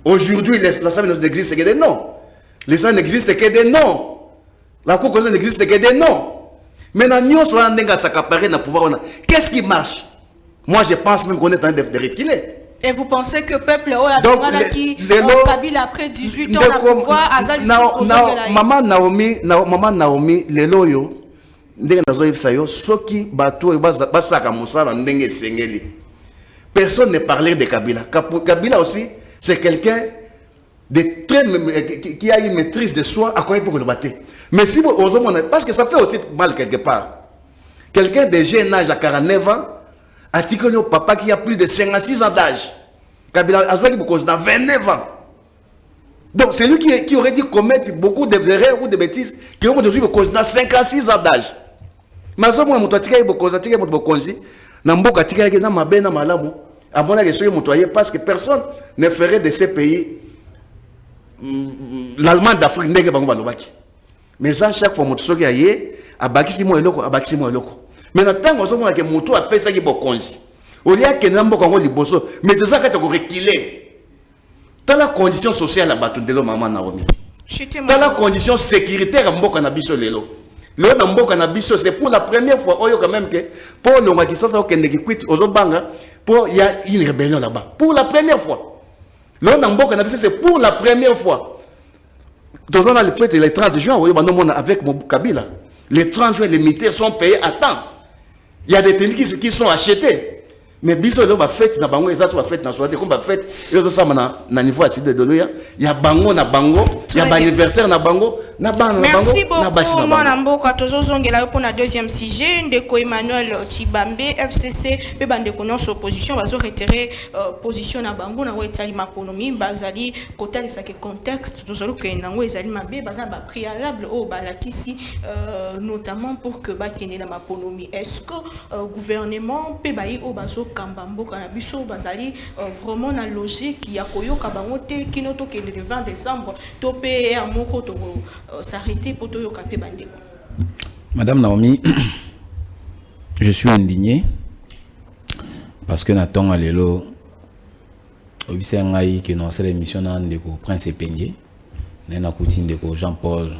Aujourd'hui, l'Assemblée n'existe que des noms. L'Assemblée n'existe que des noms. La Cour constitutionnelle n'existe que des noms. Maintenant, nous sommes en train pouvoir. Qu'est-ce qui marche? Moi, je pense même qu'on est en train de reculer. Et vous pensez que le peuple qui Kabila après 18 ans à pouvoir Maman Naomi les loyo ndenge nazoyebisa sayo soki bato basaka musala ndenge sengeli. Personne ne parlait de Kabila. Kabila aussi c'est quelqu'un de très qui a une maîtrise de soi à quoi il peut le battre. Mais si vous parce que ça fait aussi mal quelque part. Quelqu'un de jeune âge à 49 ans Atikono papa qui a plus de 56 ans d'âge. Kabila Azouaki Bokos dans 29 ans. Donc c'est lui qui aurait dû commettre beaucoup d'erreurs ou de bêtises qui ont aujourd'hui Bokos dans 56 ans d'âge. Mais ça moi mototika Bokos atika Bokonzi na mboka tika na mabe na malamu à mon avis soyez motoyer parce que personne ne ferait de ces pays l'Allemagne d'Afrique ndenge bango balobaki. Mais ça chaque fois moto soki aye abakisi mo eloko mais na tango so mo ke moto apesa ki bokonzi olia ke na mboka ngo liboso mais ça ka ko reculer dans la condition sociale la batu ndelo mama Naomi dans la condition sécuritaire mboka na biso lelo na mboka na biso c'est pour la première fois oyo quand même que pour longa ki sasa okende ki quit ozobanga pour il y a une rébellion là-bas pour la première fois na mboka na biso c'est pour la première fois. Dans le fait les 30 juin, avec Kabila, les 30 juin, les militaires sont payés à temps. Il y a des techniques qui sont achetés. Mais biso lo ba fête na bango eza so fête na soirée comme ba fête yo ça na niveau à de loya il y a bango na bango il y a ba anniversaire na bango na bango na bango. Merci beaucoup mon mboka tozozongela yo pour na deuxième sujet ndeko Emmanuel Tshibambe FCC pe bande konoso opposition bazo retirer position na bango na wetali makonomi bazali kotalisa ke contexte tozolo ke nango ezali mabe bazali ba préalable au balakisi notamment pour que ba kene na makonomi est-ce que gouvernement pe bayi au bazo Kambambo Kanabiso Bazali vraiment la logique ya koyoka bango te kinoto ke le 20 décembre topé à moko to s'arrêter pour to yoka pe bandeko. Madame Naomi, je suis indigné parce que Nathan Alelo obise ngai que non c'est l'émission ndeko Prince Epengé na kuti ndeko Jean-Paul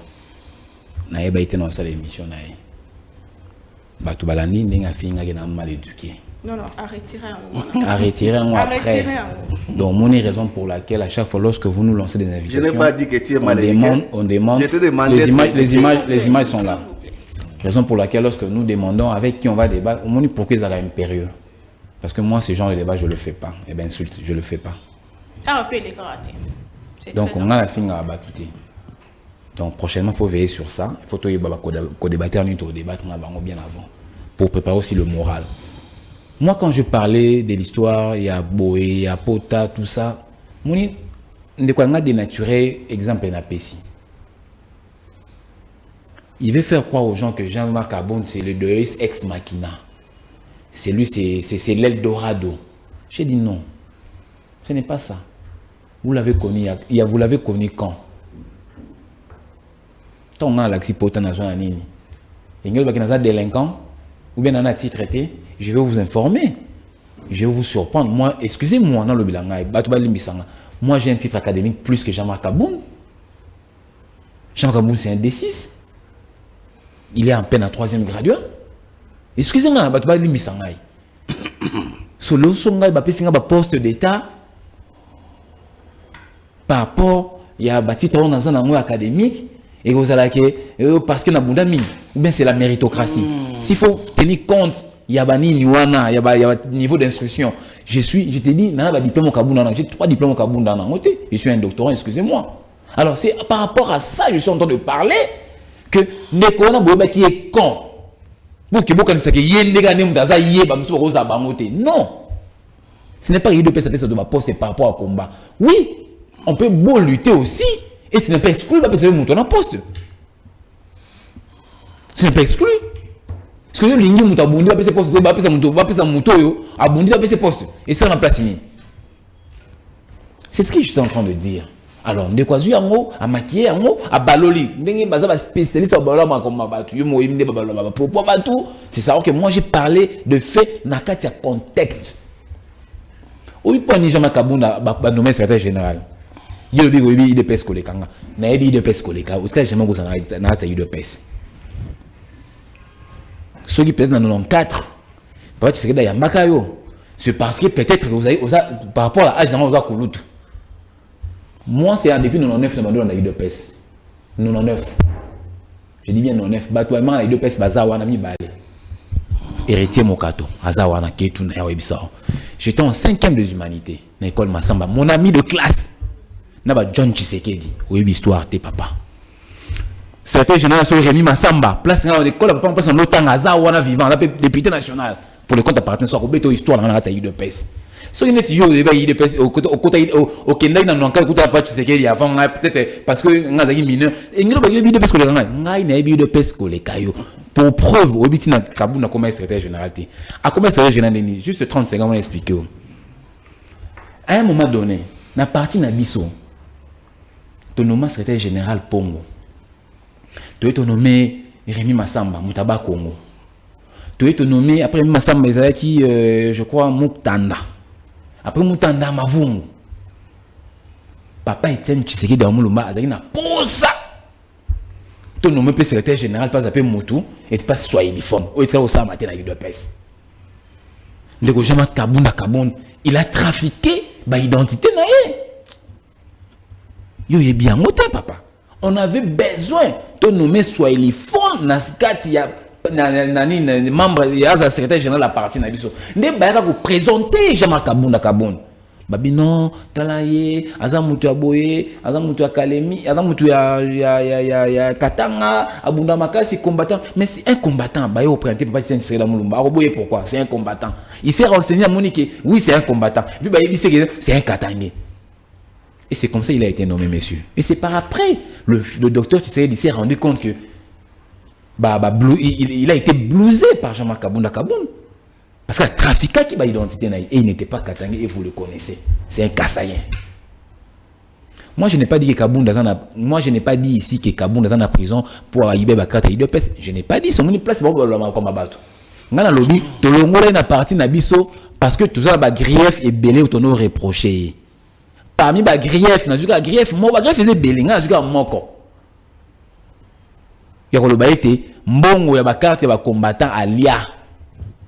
na yeba été non c'est l'émission na ye batu balandi ndinga finga ke na mal éduqué. Non, à retirer un après. Donc, mon raison pour laquelle, à chaque fois, lorsque vous nous lancez des invitations, je n'ai pas dit que tu es mal on demande, les images sont là. Raison pour laquelle, lorsque nous demandons avec qui on va débattre, on me dit pourquoi ils ont impérieux. Parce que moi, ce genre de débat, je ne le fais pas. Eh bien, insulte, je ne le fais pas. Donc, on a la fin à abattre. Donc, prochainement, il faut veiller sur ça. Il faut que débattre bien avant. Pour préparer aussi le moral. Moi, quand je parlais de l'histoire, il y a Boé, il y a Pota, tout ça, je ne dénaturer exemple na Pessi. Il veut faire croire aux gens que Jean-Marc Aboun, c'est le Deus ex machina. C'est lui, c'est l'Eldorado. J'ai dit non, ce n'est pas ça. Vous l'avez connu, vous l'avez connu quand? Tant on a l'axi Pota na zone nini. Il y a des délinquants. Ou bien on a traité, je vais vous informer. Je vais vous surprendre. Moi, excusez-moi, dans le bilan, moi j'ai un titre académique plus que Jean-Marc Aboun. Jean-Marc Aboun, c'est un D6. Il est en peine à 3e graduat. Excusez-moi, solo songa ba poste d'état par rapport il y a un titre dans un académique. Et vous allez parce que ou bien c'est la méritocratie. S'il faut tenir compte, il y a un niveau d'instruction. Je te dis, j'ai 3 diplômes au Kaboun. Je suis un doctorant, excusez-moi. Alors c'est par rapport à ça, je suis en train de parler que Nekona qui est con. Pour que vous connaissiez que non. Ce n'est pas une de ça doit poste par rapport au combat. Oui, on peut beau lutter aussi. Et ce n'est pas exclu, parce que c'est un poste. Ce n'est pas exclu. Parce que les gens qui ont abondi, ils ont poste. Et ça, on a place. C'est ce que je suis en train de dire. Alors, de quoi à maquiller, à baloli. Spécialiste c'est ça que moi j'ai parlé de fait dans le contexte. Oui, pas ni jamais Kabunda, nommé secrétaire général. Il y a des pes kolekanga na yebi de pes koleka au jamais vous en na ça de pes ceux qui peut-être dans 94 pas tu sais que y a makayo c'est parce que peut-être que vous avez par rapport à l'âge dans vous a kulutu moi c'est depuis 99 na on a eu de pes 99 je dis bien 99 batouement na de pes bazawa na mi balé héritier mokato azawa na ketu na yebisa j'étais en 5e des humanités na école Massamba mon ami de classe Naba John Tshisekedi, oui, histoire, tes papa. C'était génération Rémi Massamba, place dans l'école, papa, place en l'OTAN, Azawana vivant, la député national, pour le compte appartenant soit au histoire, dans la taille de pèse. So, il y a des pèse au côté, au Kenya, dans le cas où tu as pas Tshisekedi avant, peut-être parce que on a des mineurs, et il y a des pèse collègues, il y a des pèse collègues, pour preuve, au biti na Kabou na comme secrétaire général. À comment secrétaire général, juste 30 secondes, on va expliquer. À un moment donné, na partie na biso, tu nommes secrétaire général Pongo. Tu es nommé Rémi Massamba, Moutaba Congo. Tu es nommé, après Massamba, qui, je crois, Moutanda. Après Moutanda, Mavungu. Papa Etienne Tshisekedi Damuluma, Azaki na posa. Tu es nommé secrétaire général, pas appelé Moutou, espace Swahiliforme. Ou est-ce que ça a maté la guide de pèse? Le gouvernement Kabunda, il a trafiqué l'identité. Yo est bien monté, papa. On avait besoin de nommer Swahiliforme dans ce cas. Il y a des membres, il y a un secrétaire général de la partie. Il y a présenter Jean-Marc Kabunda. Babi non, Talaye, Azamutu Aboye, Azamutu Kalemi, Azamutu ya Katanga, Abunda Makasi, combattant. Mais c'est un combattant. Bah, il présenté Papa Tien Tshisekedi Mulumba. Pourquoi? C'est un combattant. Il s'est renseigné à Monique, oui, c'est un combattant. Puis bah, il sait que c'est un Katangé. Et c'est comme ça qu'il a été nommé, monsieur. Et c'est par après, le docteur Tshisekedi s'est rendu compte que il a été blousé par Jean-Marc Kabunda. Parce qu'il a trafiqué qui identité et il n'était pas Katangé et vous le connaissez. C'est un Kassayen. Moi je n'ai pas dit que Kabunda moi je n'ai pas dit ici que Kabunda est en prison pour Aïbé Bakata Idopes. Je n'ai pas dit son place pour le combattre. Ngana lobi to longola na partie na biso parce que tout ça ba grief et belé ou tono reproché. Parmi ba grief na zuka grief mo ba grief faisait belé ngana zuka moko. Ya ko loba été mbongo ya ba carte ya ba combattant alia.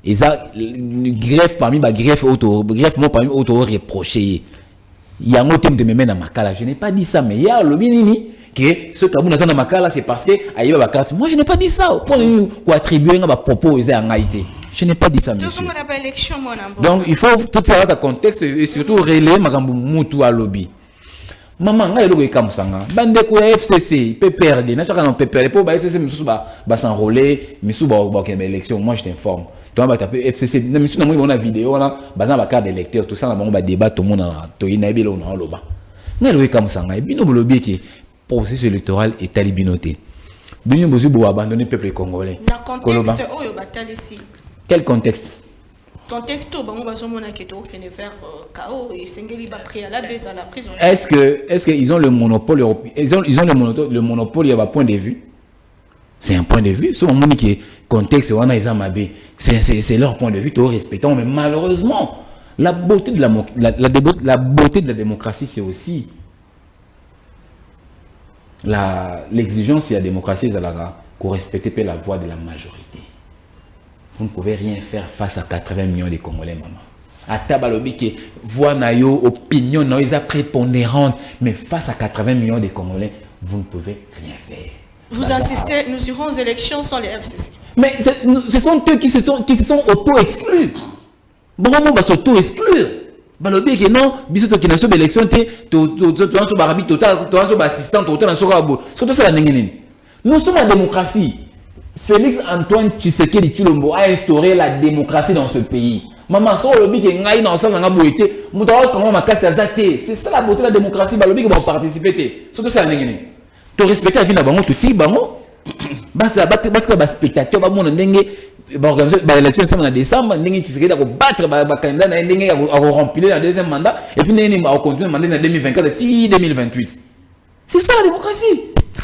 Et ça, greffe parmi les greffes auto, greffe moi parmi auto reproché. Il y a un autre thème de me mettre dans ma cala. Je n'ai pas dit ça, mais il y a le binini que ce Kabunda dans ma cala, c'est parce que aïe ba carte. Moi je n'ai pas dit ça. Pour nous attribuer un propos aux Haïti. Je n'ai pas dit ça, monsieur. Donc il faut tout ça dans le contexte et surtout relayer makambu mutu à lobby. Maman, nga yelo ka musanga. Bande ko FCC, PPRD, na chaka non PPRD pour ba FCC misu ba s'enrôler, misu ba élection. Moi je t'informe. Tu vas taper FCC. Mais si on a une vidéo, on a une carte d'électeur, tout ça, on va débattre, tout le monde a une on a un loba. Mais le comme ça, il y a un qui processus électoral est talibinoté. Il y a un abandonner le peuple congolais. Dans le contexte, ici. Quel contexte? Contexte, on va se faire chaos et s'engager pris à la base à la prison. Est-ce qu'ils ont le monopole européen? Ils ont le monopole, il y a un point de vue. C'est un point de vue. Ce moment qui est contexte, c'est leur point de vue, tout respectant. Mais malheureusement, la beauté de la beauté de la démocratie, c'est aussi l'exigence de la démocratie, c'est qu'on respecte la voix de la majorité. Vous ne pouvez rien faire face à 80 millions de Congolais, maman. À Tabalobi, qui voix nayo, opinion nayo, ils sont prépondérantes, mais face à 80 millions de Congolais, vous ne pouvez rien faire. Vous insistez, nous irons aux élections sans les FCC. Mais ce sont eux qui se sont auto-exclus. Bon, on va s'auto-exclure. Balobi que non, biso qui n'a pas d'élection, tu as un barabi total, tu as un assistant total, tu as un surtout ça la nous sommes en démocratie. Félix Antoine Tshisekedi Tshilombo a instauré la démocratie dans ce pays. Maman, so lobby que ngai na osanga nga boité, mutawa comment makasi azate. C'est ça la beauté de la démocratie, balobi que va participer. Surtout ça la tu respectes la vie de bango, tu tires bango. Basta spectateur, ba mon ndenge ba organiser ba élection en décembre, ndenge tu sais que battre ba candidat na ndenge à remplir le deuxième mandat et puis ndenge ba continuer mandat en 2024 et 2028. C'est ça la démocratie.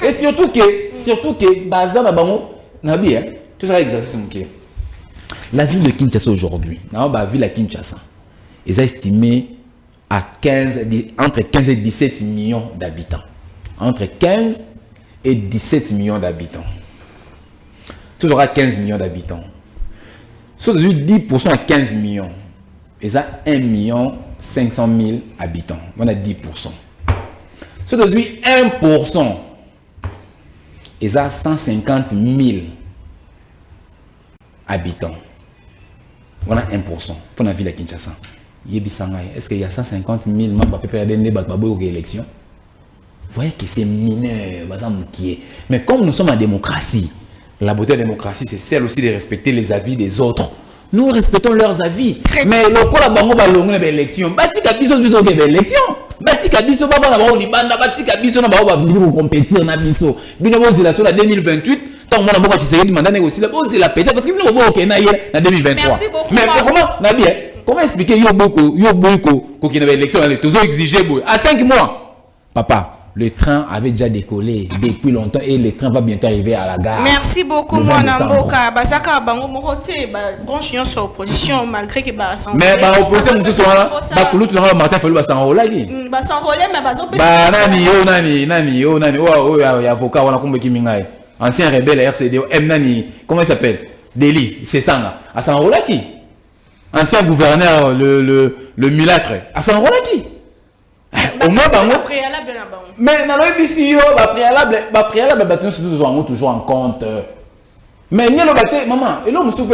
Et surtout que baza na bango na bien, tout ça exercice mon cœur. La ville de Kinshasa aujourd'hui, la ville de Kinshasa, est estimée à entre 15 et 17 millions d'habitants. Entre 15 et 17 millions d'habitants. Tu auras 15 millions d'habitants. Si tu as 10% à 15 millions, et ça 1 500 000 habitants. On a 10%. Si tu as 1%, et ça 150 000 habitants. On a 1% pour la ville de Kinshasa. Est-ce qu'il y a 150 000 membres à PPRD pour l'élection? Vous voyez que c'est mineur, mais comme nous sommes en démocratie, la beauté de la démocratie, c'est celle aussi de respecter les avis des autres. Nous respectons leurs avis. Mais le coup la bango ba longue l'élection, batika biso biso ke l'élection. Batika biso ba ba ba libanda, batika biso na ba ba compétir na biso. Bino bo zela sur la 2028, tant mon amour tu sais mandat négocier la bo zela péter parce que bino bo ok na 2023. Merci beaucoup. Mais comment Nabi comment expliquer yo boko ko qui na élection, tous exiger boy à 5 mois. Papa le train avait déjà décollé depuis longtemps et le train va bientôt arriver à la gare. Merci beaucoup, le 20 moi, décembre. Namboka. Basaka, bango, moroté, branche sur opposition, malgré que bah, Mais bah, opposition, nous sommes là. Bah, pour l'autre, Martin Fayulu va s'enrôler. Bah, s'enrôler, mais bah, bah, nani, oh, avocat, on a compris qui m'ingaye. Ancien rebelle RCD, nani, comment il s'appelle? Deli, c'est ça, là. À s'enrôler qui? Ancien gouverneur, le mulâtre, à s'enrôler qui? Au moins, mais dans le BCO, préalable, nous toujours en compte. Mais nous avons maman, et là, nous sommes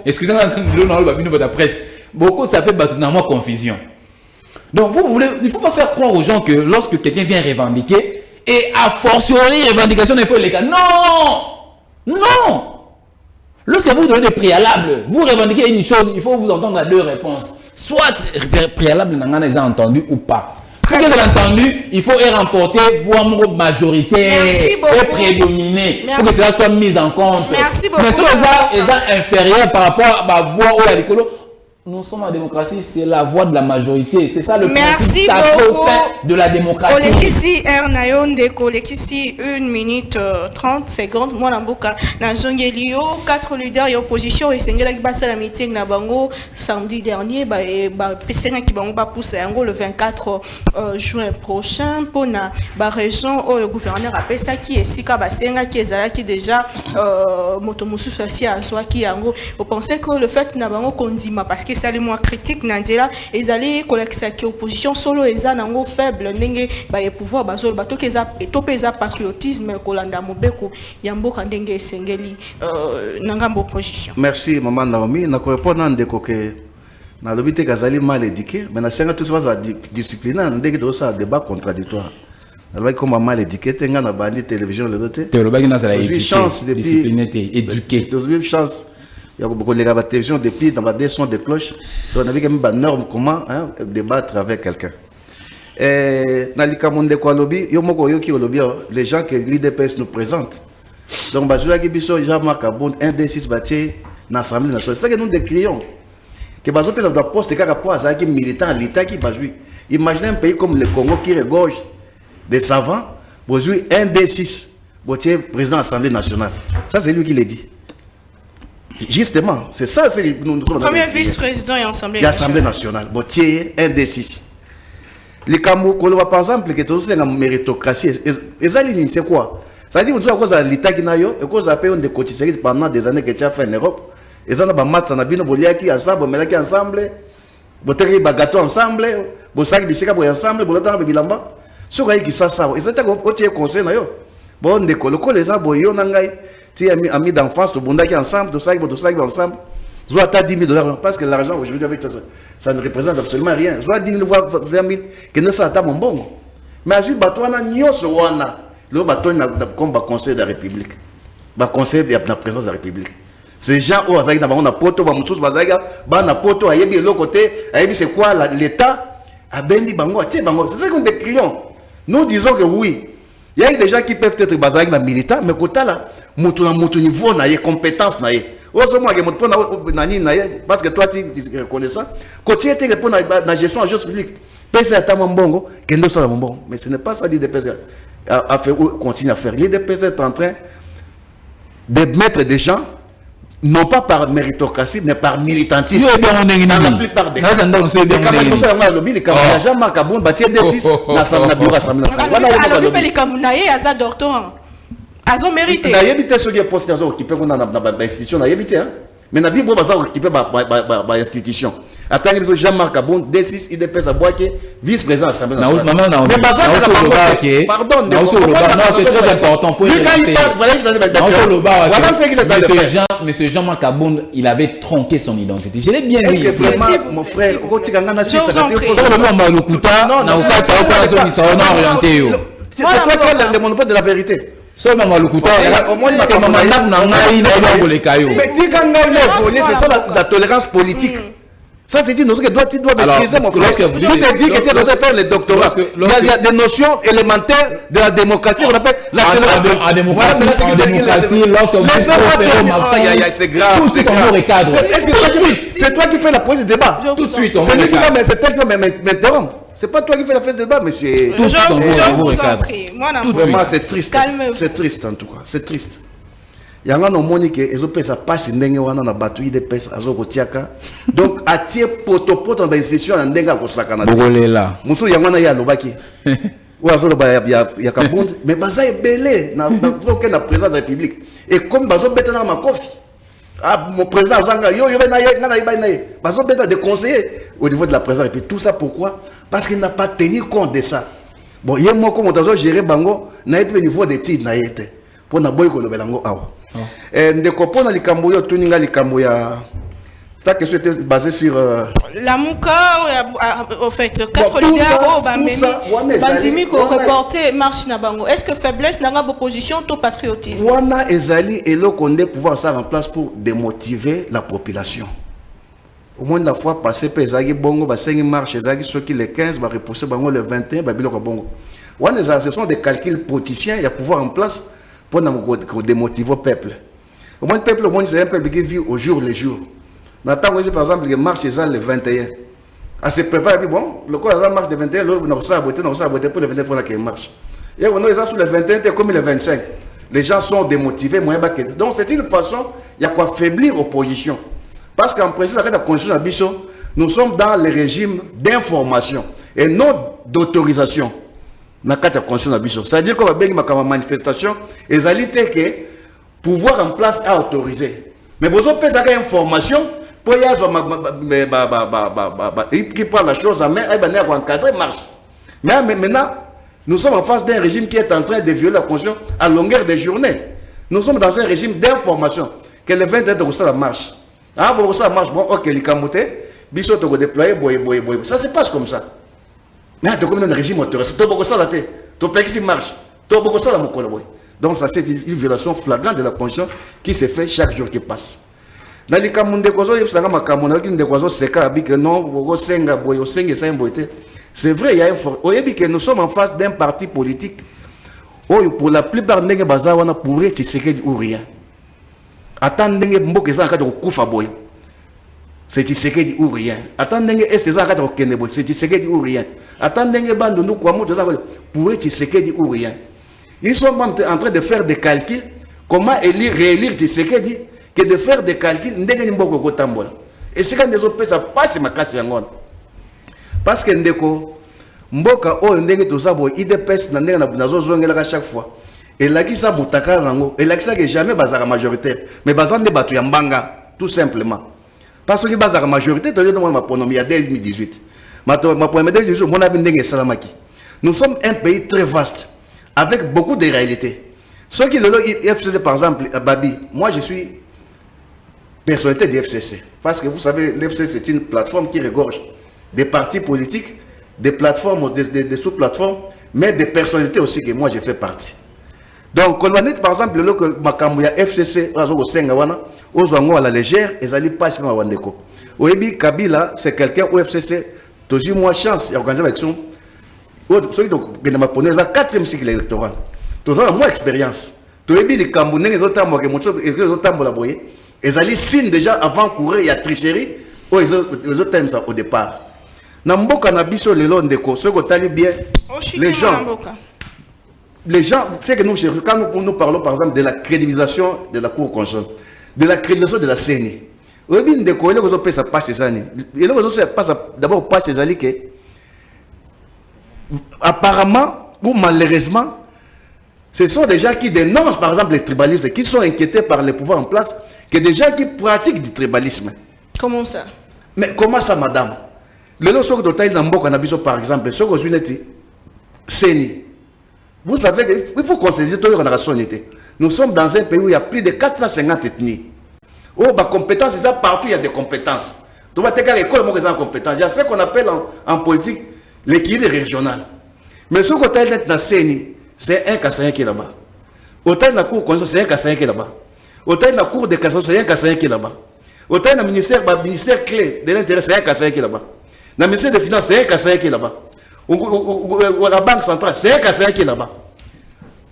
excusez-moi, nous avons presse. Beaucoup ça fait battre confusion. Donc, il ne faut pas faire croire aux gens que lorsque quelqu'un vient revendiquer, et a fortiori, revendication il faut les cas. Non! Non! Lorsque vous donnez des préalables, vous revendiquez une chose, il faut vous entendre à deux réponses. Soit préalable, vous avez entendu ou pas. Si vous avez entendu, il faut remporter voix majoritaire et prédominer pour que cela soit mis en compte. Merci beaucoup. Mais si vous êtes inférieur par rapport à la voix ou à l'écolo, nous sommes en démocratie, c'est la voix de la majorité. C'est ça le principe de la démocratie. Olekisi Ernayon Deko, Olekisi 1 minute 30 secondes. Moi, Namboka, Nazongelio, 4 leaders et opposition, et Sengela qui passe la meeting na bango samedi dernier, PCN qui va pousser le 24 juin prochain pour na raison où le gouverneur a fait ça qui est Sika Basenga qui est là qui déjà motomusu social soit qui yango. Vous pensez que le fait na bango kondima parce que ça les moins critique Nandela ils allaient collecter qui opposition solo et ça nango faible ndenge ba pouvoir bazol bato que ça et topé ça patriotisme kolanda mobeko yamboka ndenge sengeli nangambo opposition. Merci maman Naomi na répondre ndeko que na lobité kazali mal éduqué mais na senga tout ça disciplinaire ndenge to ça débat contradictoire. Alors comme mal éduqué tenga na bandi télévision le doté. Te lobaki na sala éduqué discipliné éduqué. Deux chance. Il y a beaucoup de la télévision depuis dans des sons de cloche. Donc on avait quand même une norme comment débattre avec quelqu'un. Dans le cas de Koualobi, il y a les gens que l'IDPS nous présente. Donc Bazoula Gibiso, Jean-Marc Aboun, un des 6 bâtis dans l'Assemblée nationale. C'est ça que nous décrions. Que Bazoula doit poster par rapport à ça qui est militant à l'État qui va jouer. Imaginez un pays comme le Congo qui regorge des savants, pour jouer un des 6 président de l'Assemblée nationale. Ça c'est lui qui l'a dit. Justement, c'est ça. Premier vice-président et Assemblée nationale. Bon, tiens, un des 6. Les Cameroun, par exemple, que tout c'est la méritocratie. Et ça, c'est quoi? Ça dit que cause de l'État qui n'a eu, et cause de payer des cotisations pendant des années que tu as fait en Europe. Et ça, on a masse, on a bien qui ensemble, on a ensemble, on a gâteau ensemble, on a bisika ensemble, on a bilamba. Ce qui ça, et c'est un petit conseil. Bon, on a les arbres, on a amis d'enfance, tout le monde qui ensemble, tout ça ensemble. Je dois $10 000 parce que l'argent aujourd'hui avec ça ne représente absolument rien. Je dois 10 000 voire 20 000 que ne ça mon bon. Mais à ce bateau on a nyoso wana le bateau comme conseil de la République, conseil de la présidence de la République. Ces gens où on a poto ba mususu bazaga ba na poto ayebi l'autre côté ayebi c'est quoi l'État a bendi bango tie bango. C'est ça qu'on décrions. Nous disons que oui, il y a des gens qui peuvent être bazaga militants mais côté là mutu niveau na compétence na parce que toi tu reconnais ça. Quand tu étais pour la gestion en gestion publique, PSA est mon bon, mais ce n'est pas ça l'IDPS a fait ou continue à faire. L'IDPS est en train de mettre des gens, non pas par méritocratie, mais par militantisme. Dans la plupart des cas. Jean-Marc Aboun, Bâti D6, l'Assemblée nationale. Ils ont mérité. Il y a des gens qui postent qui peuvent dans l'institution. Mais il y a des gens qui peuvent dans l'institution. Attends, Jean-Marc Aboun, D6, IDPS à Boaké, vice-président de l'Assemblée nationale. Mais pardon, c'est très important pour Monsieur Jean-Marc Aboun, il avait tronqué son identité. Je l'ai bien dit. Mon frère, c'est toi qui as le monopole de la vérité. C'est ça la tolérance politique. Ça, c'est une notion que tu dois maîtriser, mon frère. Tu te dis que tu dois faire le doctorat. Il y a des notions élémentaires de la démocratie. On appelle la tolérance. En démocratie, lorsque vous c'est grave. C'est toi qui fais la pause de débat. Tout de suite, c'est lui qui va m'interrompre. C'est pas toi qui fais la fête de débat, monsieur. Tout Je dans vos vous en cadres. prie. Moi, non, Tout de moi. suite. Vraiment, c'est triste. Calmez-vous. C'est triste en tout cas. C'est triste. Il y a un homme qui est ça passe ndenge wana na batui de pesa azoko tiaka. Donc atie poto dans les sessions en ndenga ko sakana. Bogolela. Musu yangana ya lobaki. Ou azolo ba ya kabund mais baza ebele na na président de la République. Et comme bazo beta na makofi. Ah, mon président Zanga, yo bazo beta des conseillers au niveau de la présidence. Et puis tout ça pourquoi? Parce qu'il n'a pas tenu compte de ça. Bon, il y a moi comme on gérer bango na au niveau des titres na yete. Pour na boy ko lobelango awa. Ndeko pona likambo yo tuninga likambo ya ça question était basée sur La Mouka, au fait, 4 tout leaders, ça, oh, tout ça, wana Bandimi, ezali, wana- reporter marche Nabango. Est-ce que faiblesse n'a pas opposition au patriotisme? wana ezali et le condé pouvoir ça en place pour démotiver la population. Au moins la fois passée pesagi bongo ba 5 marche ezagi ceux qui les 15 va repousser bango le 21 ba biloko bongo. Wana ezali, ce sont des calculs politiciens, il y a pouvoir en place pour démotiver le peuple. Au moins le peuple, au moins c'est un peuple qui vit au jour le jour. N'attends par exemple les marches le 21. À se préparer, bon, le quoi la marche de 21, l'autre n'a pas voté pour le 21 pour la marche. Et on est sur le 21, c'est comme le 25. Les gens sont démotivés, donc c'est une façon, il y a quoi faiblir l'opposition. Parce qu'en principe, la constitution de Bisso, nous sommes dans le régime d'information et non d'autorisation. Dans la constitution de Bisso. C'est-à-dire qu'on va bien une manifestation, et ça dit que pouvoir en place à autoriser. Mais vous avez une information, pour y qui prend la chose en main, il va encadrer marche. Mais maintenant, nous sommes en face d'un régime qui est en train de violer la constitution à longueur de journée. Nous sommes dans un régime d'information. Que le 21 de ça marche. Ah, bon, ça marche, bon, ok, les camotés, biso to déployer, boy. Ça se passe comme ça. Mais tu comme un régime autorisé. Tu as ça la tête. Tu as qui marche. Tu as ça la mokolo boy. Donc ça c'est une violation flagrante de la constitution qui se fait chaque jour qui passe. Dans les camonde kozo yebsanga makamona qui ne kozo seka bi que non bogo senga boy o senga ça mboité. C'est vrai il y a un fort. Oyebi que nous sommes en face d'un parti politique. Oh pour la plupart ndenge baza wana pourrait Tshisekedi ou rien. Attends ndenge mboke za kata kufa boy. C'est Tshisekedi ou rien. Attends ndenge est za kata kende boy. C'est Tshisekedi ou rien. Attends ndenge bando nous kwa moto za pourrait Tshisekedi ou rien. Ils sont en train de faire des calculs. Comment réélire Tshisekedi que de faire des calculs. Et c'est quand les autres ça passe ma casse yangon. Parce que ndeko mboka o ndenge to ça boy IDPS na ndenge na zozongela chaque fois. Et là qui ça mutaka nango. Et là qui ça que jamais bazara majoritaire. Mais bazande batu ya mbanga tout simplement. Parce que bazara majorité to dans ma ponomi ya 2018. Ma ponomi 2018 mon abi ndenge salamaki. Nous sommes un pays très vaste, avec beaucoup de réalités. Ceux qui le FCC, par exemple, Babi, moi je suis personnalité du FCC. Parce que vous savez, l'FCC c'est une plateforme qui regorge des partis politiques, des plateformes, des sous-plateformes, mais des personnalités aussi que moi je fais partie. Donc, quand on est par exemple, le Makamouya FCC, aux à la légère, et ça pas sur Wandeko. Oebi Kabila, c'est quelqu'un au FCC, tu as eu moins chance, il y a organisé l'élection. Celui qui a le 4e cycle électoral. Tu as moins expérience. Tu as vu les Camerounais, les autres Tambola, ils allaient signe déjà avant courir, il y a tricherie, les autres thèmes au départ. Namboka Nabiso Lelo Ndeko, ceux qui ont bien, les gens, c'est que nous, quand nous parlons par exemple de la crédibilisation de la Cour constitutionnelle, de la crédibilisation de la CENI, Oebi Ndeko, il ça passe ces années. Il passe d'abord pas ces années que apparemment ou malheureusement, ce sont des gens qui dénoncent par exemple le tribalisme, qui sont inquiétés par les pouvoirs en place, que des gens qui pratiquent du tribalisme. Comment ça? Mais comment ça, madame? Le nom sur le Namboka Nabiso par exemple, sur les unités, CENI. Vous savez qu'il faut considérer toute la rationalité. Nous sommes dans un pays où il y a plus de 450 ethnies. Oh, ma compétence, c'est ça, partout il y a des compétences. Tu vas te dire l'école, moi, en compétences. Il y a ce qu'on appelle en politique l'équilibre régional. Mais ce côté de la CENI, c'est un Kassaïen qui est là-bas. Autant de la Cour constitutionnelle, c'est un Kassaïen qui est là-bas. Autant de la Cour de cassation, c'est un Kassaïen qui est là-bas. Autant de ministère clé de l'intérêt, c'est un Kassaïen qui est là-bas. Le ministère des Finances, c'est un Kassaïen qui est là-bas. La Banque centrale, c'est un Kassaïen qui est là-bas.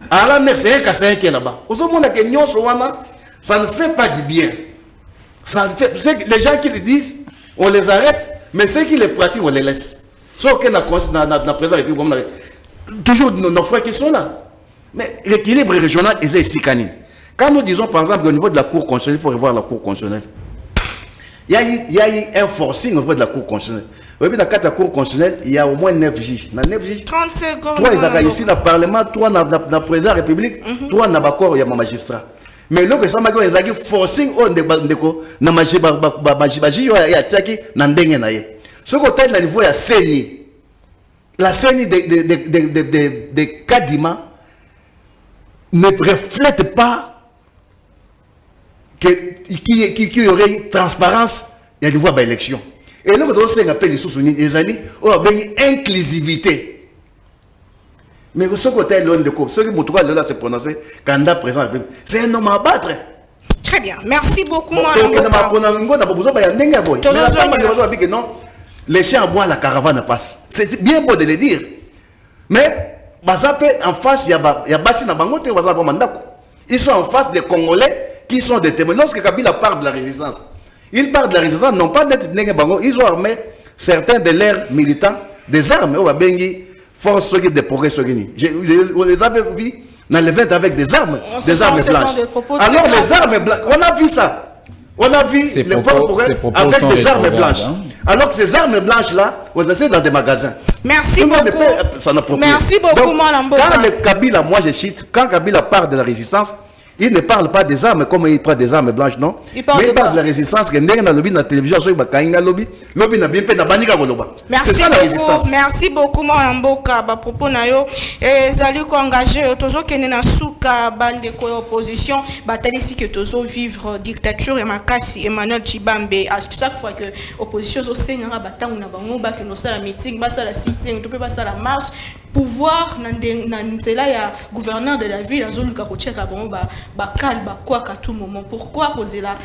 À la mer, c'est un Kassaïen qui est là-bas. Ça ne fait pas du bien. Ça fait, les gens qui le disent, on les arrête, mais ceux qui les pratiquent, on les laisse. Sauf que la présidence de la République, toujours nos frères qui sont là. Mais l'équilibre régional est ici canine. Quand nous disons par exemple au niveau de la Cour constitutionnelle, il faut revoir la Cour constitutionnelle. Il y a eu un forcing au niveau de la Cour constitutionnelle. Vous voyez, dans la Cour constitutionnelle, il y a au moins 9 juges. Dans 9 juges, 30 secondes. 3 ils ici dans le Parlement, 3 dans la présidence de la République, 3 dans le corps, il y a un magistrat. Mais là, ça m'a dit forcing au na maji ya tchaki na ndenge na ye. Ce côté na niveau ya CENI. La CENI de Kadima ne reflète pas qu'il y aurait transparence il y a des voix d'élection. Et là, quand on appelle les sous-soumis, les alliés, on a une inclusivité. Mais ce côté là, ce qui m'a se prononcer, candidat présent, c'est un homme à battre. Très bien, merci beaucoup. Les chiens aboient, la caravane passe. C'est bien beau de le dire. Mais, en face, il y a Bassi Nabango, ils sont en face des Congolais qui sont des témoins. Lorsque Kabila parle de la résistance, ils parlent de la résistance, non pas d'être Bango, ils ont armé certains de leurs militants des armes. Force de progrès. On les avait vus dans les vêtements avec des armes blanches. Alors les armes blanches, on a vu ça. On a vu les forces progrès avec des armes blanches. Alors que ces armes blanches-là, on les a dans des magasins. Merci beaucoup. Merci beaucoup, Madame Boka. Quand Kabila, moi je cite, quand Kabila parle de la résistance, il ne parle pas des armes comme il parle des armes blanches, non. Mais il parle de la résistance. La télévision, merci beaucoup. Merci beaucoup, Mme Boka. Propos nayo, Zali ko engagé, tozo kene na suka bande ko opposition, bataille si que tozo vivre dictature et makasi Emmanuel Chibambe. À chaque fois que opposition so senga batangu na bango ba que no sala meeting, ba sala sitting, to peut pas sala marche. Pouvoir nzela ya gouverneur de la ville azoluka ko cheka bango ba calme quoi qu'à tout moment. Pourquoi poser là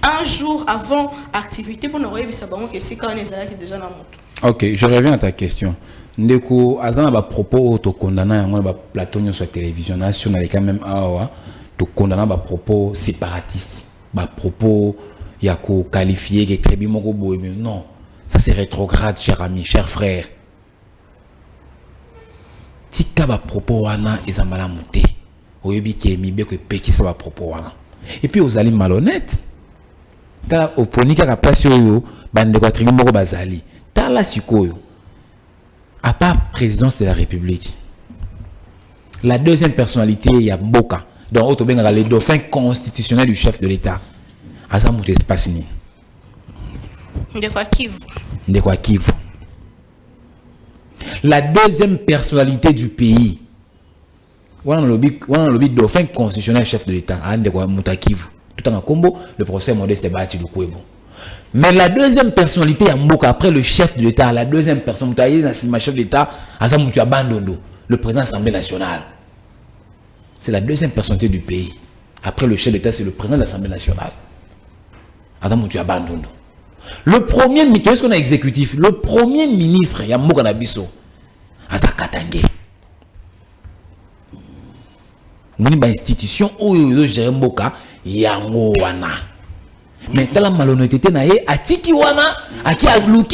un jour avant activité pour nous réussir que si quand on est déjà dans moto. Ok, je reviens à ta question. Ndeko azana ba propos to condamna yango ba plateau sur télévision nationale quand même awa to condamna ba propos séparatistes, ba propos ya ko qualifier que Krebi moko boyeme. Non, ça c'est rétrograde, cher ami, cher frère. Tika ba propos wana ezambala monté. Oyebi ke mibe ko peki sa ba propos wana. Et puis vous allez malhonnête. Ta oponika ka place yo bande ko tribu moko bazali. Ta la sikoyo. À part présidence de la République. La deuxième personnalité il y a Mboka. Donc autobenga le dauphin constitutionnel du chef de l'État. Asa mutu espace ni. De quoi Kivu. La deuxième personnalité du pays. On a le dauphin constitutionnel chef de l'État. Ande quoi Mutakivu. Tout en combo, le procès Modeste Bati du Kouebo. Mais la deuxième personnalité à Mboka, après le chef de l'État, la deuxième personne, le chef de l'État, Asamutu Abandondo, le président de l'Assemblée nationale. C'est la deuxième personnalité du pays. Après le chef de l'État, c'est le président de l'Assemblée nationale. Asamutu Abandondo. Le premier ministre, qu'est-ce qu'on a exécutif? Le premier ministre, il y a Mboka Nabiso, Asakatange. On a une institution où il y a Mboka, yango wana. Mais dans la malhonnêteté nae atiki wana aki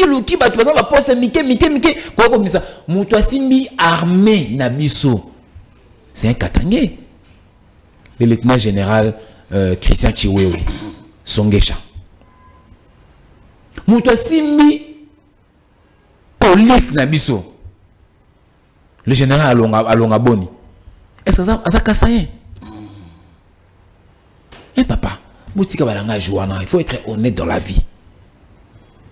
luki batu ba poste mike quoi comme ça muto simbi armée na biso. C'est un Katangé. Le lieutenant général Christian Chiwewe Songesha. Muto simbi police na biso. Le général Alonga Boni. Est-ce que ça kassaye? Eh papa, il faut être honnête dans la vie.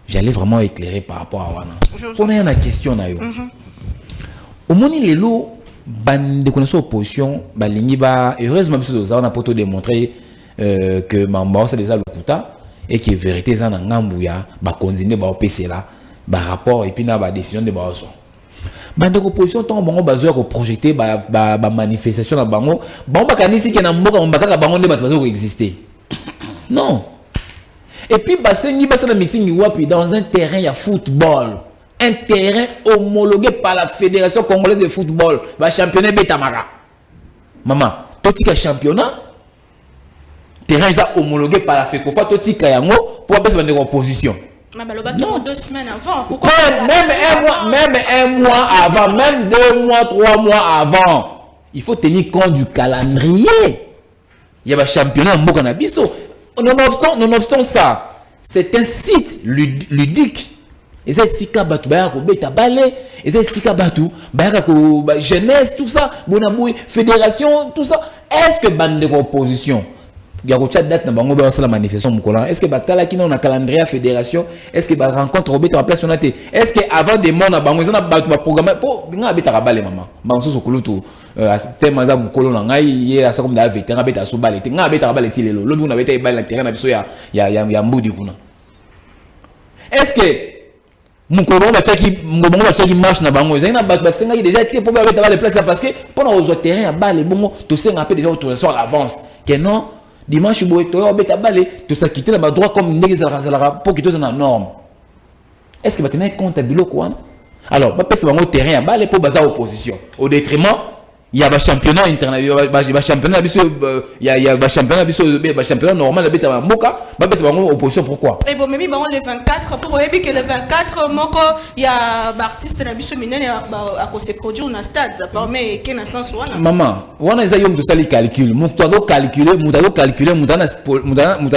J'allais vraiment éclairer par rapport à Wana. On a une question. Au moment où les lots de connaissance opposition, heureusement, on a pu démontrer que Mamba c'est déjà le Kouta et que vérité, ça n'a pas continué à PC là, rapport et puis la décision de Baoso. Bande opposition tant bango bazoya ko projeter ba manifestation na bango bango kanisi ke na mboka mbaka bango nde bato bazo exister. Non. Et puis basengi basana meeting wapi dans un terrain ya football, un terrain homologué par la Fédération congolaise de football, ba championnat Betamara. Maman, totika championnat terrain ça homologué par la FECOFA totika yango pour baisse bande opposition. Mais balobaki 2 semaines avant. Pourquoi Même un mois avant, même 2 mois, 3 mois avant, il faut tenir compte du calendrier. Il y a un championnat en Mokanabiso. Nonobstant ça, c'est un site ludique. Et c'est Sika Batu, Bayako Beta Balé, et c'est Sika Batu, Bayako jeunesse, tout ça, Bonaboui, fédération, tout ça. Est-ce que bande de opposition, il y a une date dans la manifestation, est-ce que Batala qui n'a un calendrier fédération, est-ce que rencontre Robert en place, est-ce que avant des mois, ils ont programmé pour Beta Balé, maman, Banso Sokolutu, thème za mukolo na ngai ye asa comme da vétéran beta so balé, nga beta balé tilelo, l'autre na beta balé terrain na biso ya mbudi kuna. Est-ce que Mukolo ba tchaki marche na bango ezali na ba senga déjà été pour ba beta balé place parce que pendant aux terrain balé bongo to senga un peu déjà autorisation à l'avance que non dimanche boy to beta balé to ça quitter na droit comme ndenge za pour quitter na norme. Est-ce que ba tenir compte biloko wana? Alors ba pesa bango terrain balé pour baza opposition au détriment il y a un championnat international, il y a un championnat, il y a un championnat normal, il y a un opposition. Pourquoi? Et bon, mais le 24, pour que le 24, il y a un artiste qui se produit dans le stade. Mais quel est le sens? Maman, on a des calculs. On a calculé,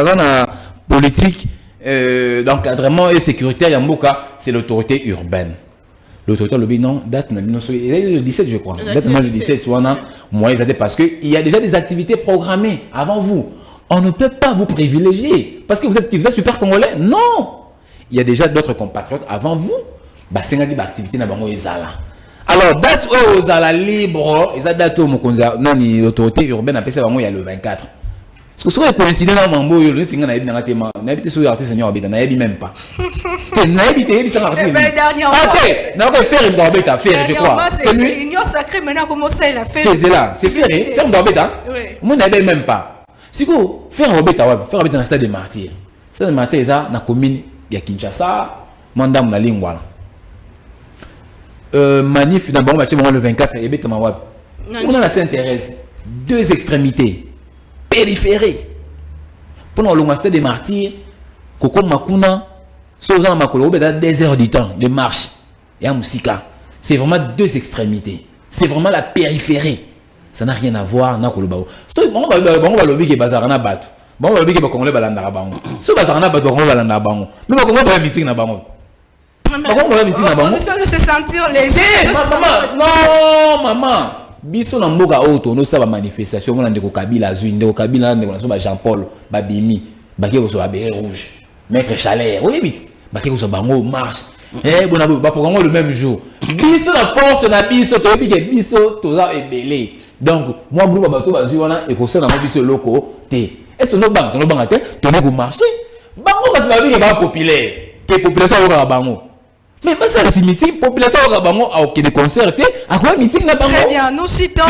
la politique d'encadrement et sécuritaire, c'est l'autorité urbaine. L'autorité le dit non, date le 17 je crois. Date le 17 moi parce que il y a déjà des activités programmées avant vous. On ne peut pas vous privilégier parce que vous êtes super congolais. Non, il y a déjà d'autres compatriotes avant vous. Bah c'est une activité na bango ezala. Alors date aux ala libre, ils date au mokonza non l'autorité urbaine appelle ça bango il y a le 24. Parce que si vous coïncidez dans Mambo, vous avez dit que vous avez Seigneur, vous n'avez même pas. Vous n'avez pas faire, je crois. C'est l'union sacrée maintenant, comment ça il a fait? C'est là, c'est faire d'Orbeta. Vous n'avez même pas. Si vous faire Orbeta dans le stade des martyrs. Le stade des martyrs, c'est dans la commune de Kinshasa, Mandam na Lingwala. Manif, dans le 24, et on a la Sainte-Thérèse. 2 extrémités. Périphérique. Pendant le stade des martyrs, Koko Makuna, Sozan Makolo, 2 heures du temps de marche. Et à Moussika. C'est vraiment 2 extrémités. C'est vraiment la périphérie. Ça n'a rien à voir. On va lobby qui bazarana batu. On va lobby qui va congolais balandara bango. Si bazarana batu, on va balandara bango. Mais on va meeting na bango. On va meeting na bango. On se sentir les. Non, maman. Biso na mboka auto no sa ba manifestation mona ndeko Kabila azui ndeko Kabila ndeko na so ba Jean-Paul babimi baki ko so ba beret rouge maître Chalère oui bit baki ko so bango marche bona ba programme le même jour biso na force na biso to bi ke biso to za ebele donc moi groupe ba to bazui wana e ko sena mo biso loko te est-ce que no banga te to ne ko marcher bango ba ba bi ke ba populaire ke population ko ka bango. Mais parce que c'est meeting, population a des concerts, à quoi meeting n'a pas. Très bien, nous citons.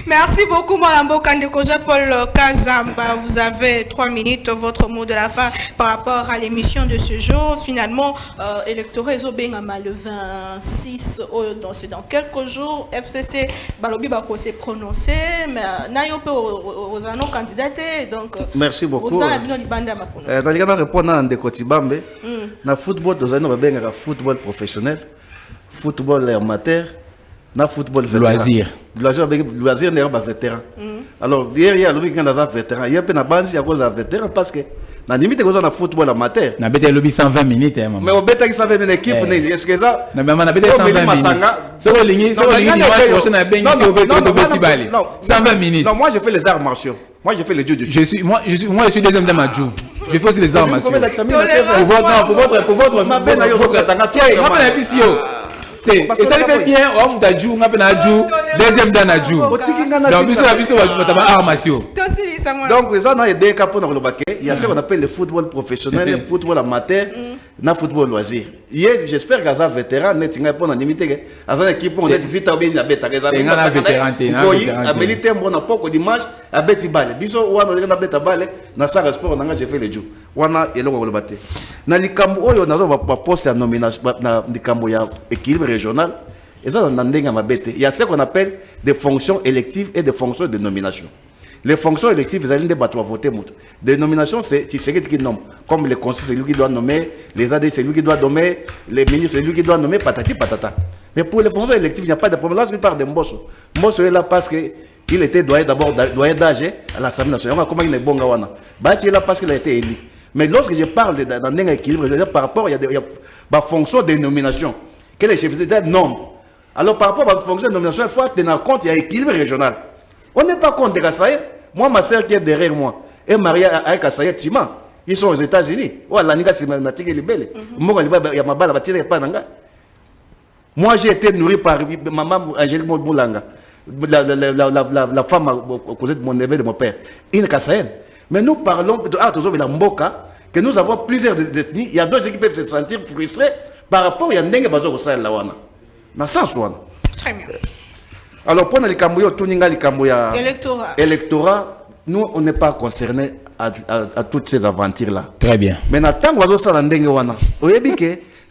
Merci beaucoup, Malambo Kandeko Paul Kazamba. Vous avez 3 minutes, votre mot de la fin par rapport à l'émission de ce jour. Finalement, électorat Zobengama le 26, c'est dans quelques jours. FCC Balobi Bako s'est prononcé, mais Nayope aux anneaux candidatés. Donc, merci beaucoup. Vous avez dit Banda Mapuno. Dans les cas, répondant à Ndeko Tibambe, dans le football, dans un football professionnel, football amateur. Na football loisir loisir n'est pas vétéran alors hier il y a le week-end dans un vétéran il y a peu na bande à cause d'un vétéran parce que na limite cause na football amateur na bête lobby 120 minutes maman mais au bête qui 120 minutes équipe est-ce que ça na maman na bête 120 minutes so lingi dimanche prochain na bengi si au bête to bête bali 120 minutes non moi je fais les arts martiaux moi je fais le jiu-jitsu je suis deuxième de ma jiu je fais aussi les arts martiaux pour votre et ça fait bien on t'a dit on a peine à jou deuxième dan à jou donc biso la biso va armation donc ça on a des cas pour le baquet il y a ce qu'on appelle le football professionnel le football amateur na football loisir hier j'espère que ça vétéran net nga pour limiter à ça équipe on est vite à bien la bête à vétéran a militer mon poko dimanche a bête balle biso wana na bête balle na ça sport on a j'ai fait le jou wana eloko le baté na likambo oyo nazo ba poste ya nomination na likambo ya équilibre régional et ça dans ndenga mabete il y a ce qu'on appelle des fonctions électives et des fonctions de nomination Les fonctions électives, vous allez voter. Des nominations, c'est Tshisekedi qui nomme. Comme les conseils, c'est lui qui doit nommer. Les AD, c'est lui qui doit nommer. Les ministres, c'est lui qui doit nommer. Patati patata. Mais pour les fonctions électives, il n'y a pas de problème. Là, je parle de Mbosso. Mbosso est là parce qu'il était doyen d'âge à l'Assemblée nationale. Comment il est bon, Gawana. Il est là parce qu'il a été élu. Mais lorsque je parle d'un équilibre, je veux dire par rapport, il y a des fonctions de nomination. Quel est le chef d'État? Non. Alors, par rapport à la fonction de nomination, il faut tenir compte, il y a équilibre régional. On n'est pas contre Kassaye. Moi, ma soeur qui est derrière moi est mariée avec Kassaye Tima. Ils sont aux États-Unis. Moi, j'ai été nourri par maman Angélique Moulanga, la femme causée de mon neveu de mon père. Il est Kassaye. Mais nous parlons de la Mboka, que nous avons plusieurs détenus. Il y a d'autres qui peuvent se sentir frustrés par rapport à Ndenge Bazo Sahel Lawana. Dans ce sens. Très bien. Alors, pour les Camboyos, tout le monde électorat, nous, on n'est pas concernés à toutes ces aventures-là. Très bien. Mais tant que ça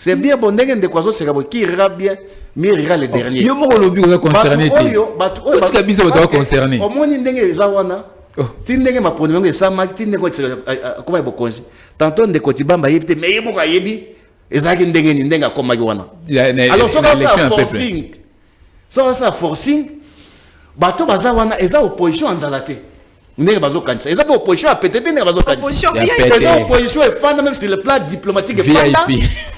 c'est bien bon de quoi c'est qui ira bien, mais ira les derniers. Yo mo lobi ko concerné té. Parce que biso ba concerné. Au moins ndenge zawana. Tindenge mapono ngo sama tindenge ko ko ba bokonzi. Tantôt de Kotibamba yebite mais yebo ka yebi ezaki ndenge ni ndenga koma wana. Alors ça forcing. Ça forcing. Bato baza wana eza opposition anzalate. Ndenge bazo kanisa. Eza opposition a pété ndenge bazo kanisa. Opposition opposition est fanda même sur le plan diplomatique est fanda.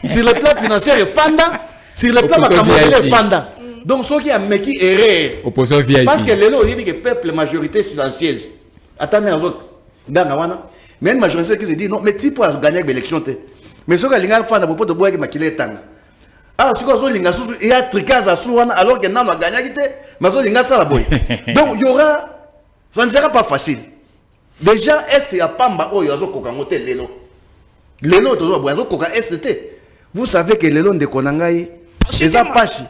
Sur le plan financier est fanda. Sur le plan macamodele est fanda. Donc ce qui a meki erreur. Opposition VIP. Parce que lelo il dit que peuple majorité silencieuse. Attendez les autres dans wana. Mais une majorité qui se dit non mais tu peux gagner l'élection té. Mais ce que linga fanda pour te boire que makile tanga. Ah, ce que zo linga sous il y a tricas à sous wana alors que nan va gagner kité. Mais zo linga ça la boy. Donc il y aura ça ne sera pas facile. Déjà, est-ce à Pamba ou Yazo Kokangote Lelo? Lelo, Yazo Koka ST. Vous savez que Lelo de Konangai, les Apaches.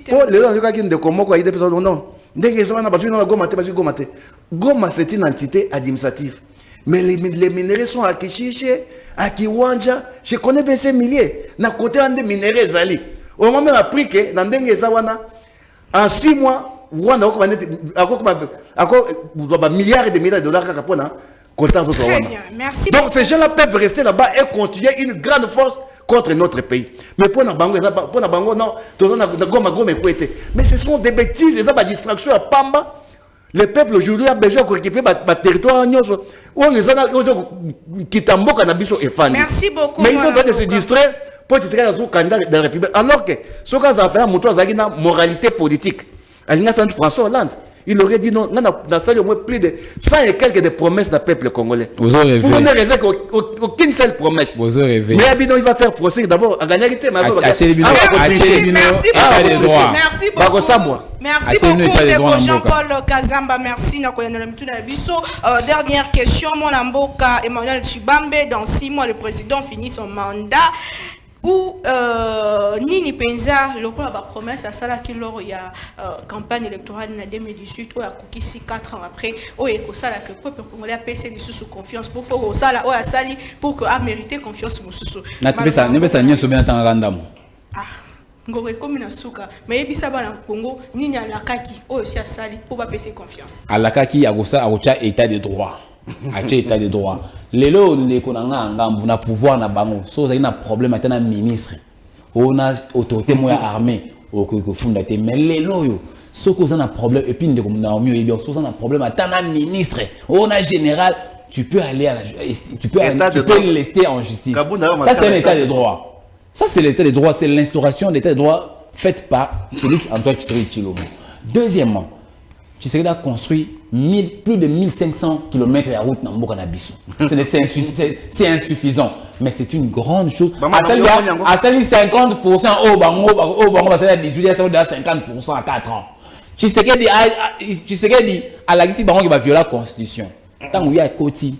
Oh, Lelo de Komoko, il y a des personnes non. Dès que ça va, Goma, c'est une entité administrative. Mais les minéraux sont à Kishiche, à Kiwanja. Je connais bien ces milliers. Na côté des minéraux Zali. Au moment où on a appris que dans Dengue Zawana, en 6 mois, vous avez milliards de milliards de dollars. Très bien, merci. Donc ces gens-là peuvent rester là-bas et constituer une grande force contre notre pays. Mais pour Nabango, non, mais ce sont des bêtises, des distractions à Pamba. Le peuple aujourd'hui a besoin de récupérer le territoire. Merci beaucoup. Mais ils sont en train de se distraire pour qu'ils soient candidats de la République. Alors que ce qu'on appelle la moralité politique. François Hollande, il aurait dit non, on a au moins plus de 100 et quelques de promesses d'un peuple congolais. Vous aurez vu. Vous n'avez raison qu'aucune seule promesse. Vous aurez vu. Mais Abidon, il va faire forcer d'abord à gagner l'ité. Merci beaucoup. Merci beaucoup, Jean-Paul Kazamba. Merci. Dernière question, mon amboka Emmanuel Chibambe. Dans 6 mois, le président finit son mandat. Ou Nini Penza, le roi a promesse à ça qu'il y a campagne électorale en 2018 ou à Koukisi 4 ans après ou et que ça que le peuple congolais a passé sous confiance pour faire ça là ou à sali pour que a mérité confiance sous. Na tibesa ne besa nyeso bien tant randam. Ah ngore comme na suka mais ebisa bana Congo nini alakaki o aussi à sali pour pas passer confiance. Alakaki agosa agocha état de droit. Ache état de droit. Lelo ne konanga ngambu na pouvoir na bango. So ça y a un problème avec un ministre. On a autorité moya armée au que fondateur mais lelo yo so ko ça un problème et puis na mieux et bien so ça un problème avec un ministre. On a général, tu peux aller à la tu peux lester en justice. Ça c'est l'état de droit. Ça c'est l'état de droit, c'est l'instauration de l'état de droit faite par Félix Antoine Tshisekedi Tshilombo. Deuxièmement, Tshisekedi a construit plus de 1500 km de route dans Mboka na biso. C'est insuffisant, mais c'est une grande chose. À 50% au bango, à 18 à 50% à 4 ans. Tshisekedi à la Gisi bango qui va violer la constitution. Tant où il y a Koti,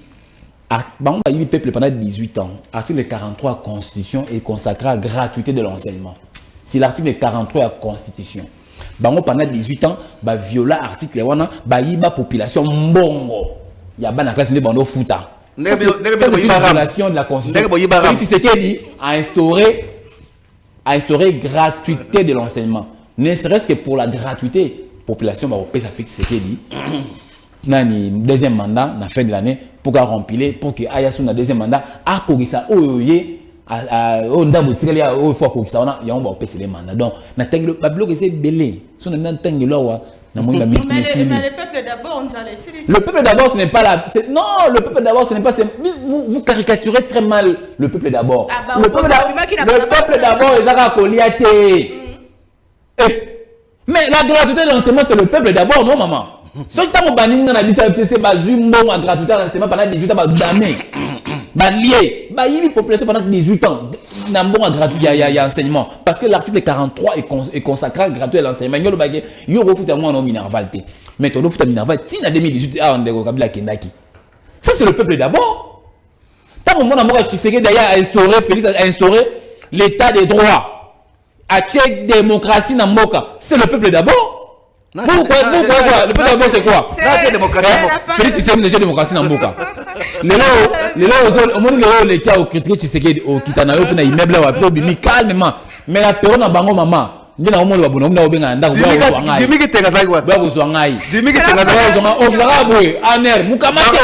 bango a eu peuple pendant 18 ans. Article 43 de la constitution est consacré à la gratuité de l'enseignement. C'est l'article 43 de la constitution. Bango pendant 18 ans, ba viola article wana, ba yiba population mbongo. Ya ba na classe de bando futa. Ça c'est une violation de la constitution. Tu sais qu'il dit à instaurer gratuité de l'enseignement. Ne serait-ce que pour la gratuité, population va payer ça fait ce qu'il dit. nani deuxième mandat na fin de l'année pour qu'à remplir pour que Ayasu na deuxième mandat a kogisa oyoye on ndambo tikali o fois kogisa on ya on va passer les mandats donc na tangi ba bloc c'est belé son na tangi là wa na mo mais le peuple d'abord on dirait le peuple d'abord ce n'est pas là non le peuple d'abord ce n'est pas vous caricaturez très mal le peuple d'abord le peuple d'abord ils a koliate mais la gratuité de l'enseignement c'est le peuple d'abord non maman. Si tu as banni dans la c'est bazumbo ma gratuité à l'enseignement pendant 18 ans ba damé ba lié ba yini population pendant 18 ans na bon gratuité il y a enseignement parce que l'article 43 est consacré à gratuité à l'enseignement yo le bagé yo refuta moi non minervalté mais to refuta minerval ti na 2018 ah on de kabila kendaki ça c'est le peuple d'abord tant mon amour tu sais que d'ailleurs a instauré Félix a instauré l'état des droits à tchèque démocratie na mboka c'est le peuple d'abord. Pourquoi le peuple d'abord c'est quoi? C'est démocratie. Félix c'est une démocratie na mboka. Au monde les cas au critiquer tu sais que au kitana yo na immeuble wa to bimi calmement mais la période na bango maman ngina omo wa bono na obenga ndako ba ngai Jimmy Kitenga zai wa ba ko zwa ngai Jimmy Kitenga zai wa o zwa boy aner mukamate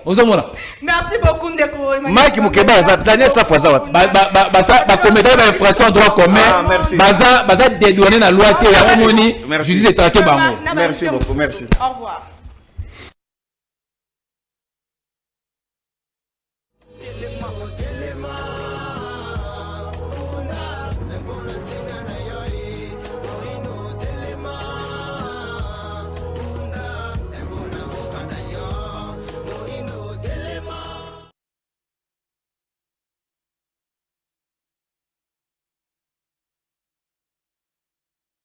ozomona. Merci beaucoup Ndeko Mike Mukeba za Daniel Safwa za wapi ba commettre ba infraction droit commun baza dédouaner na loi te ya omoni justice traquer bango. Merci beaucoup, merci. Au revoir.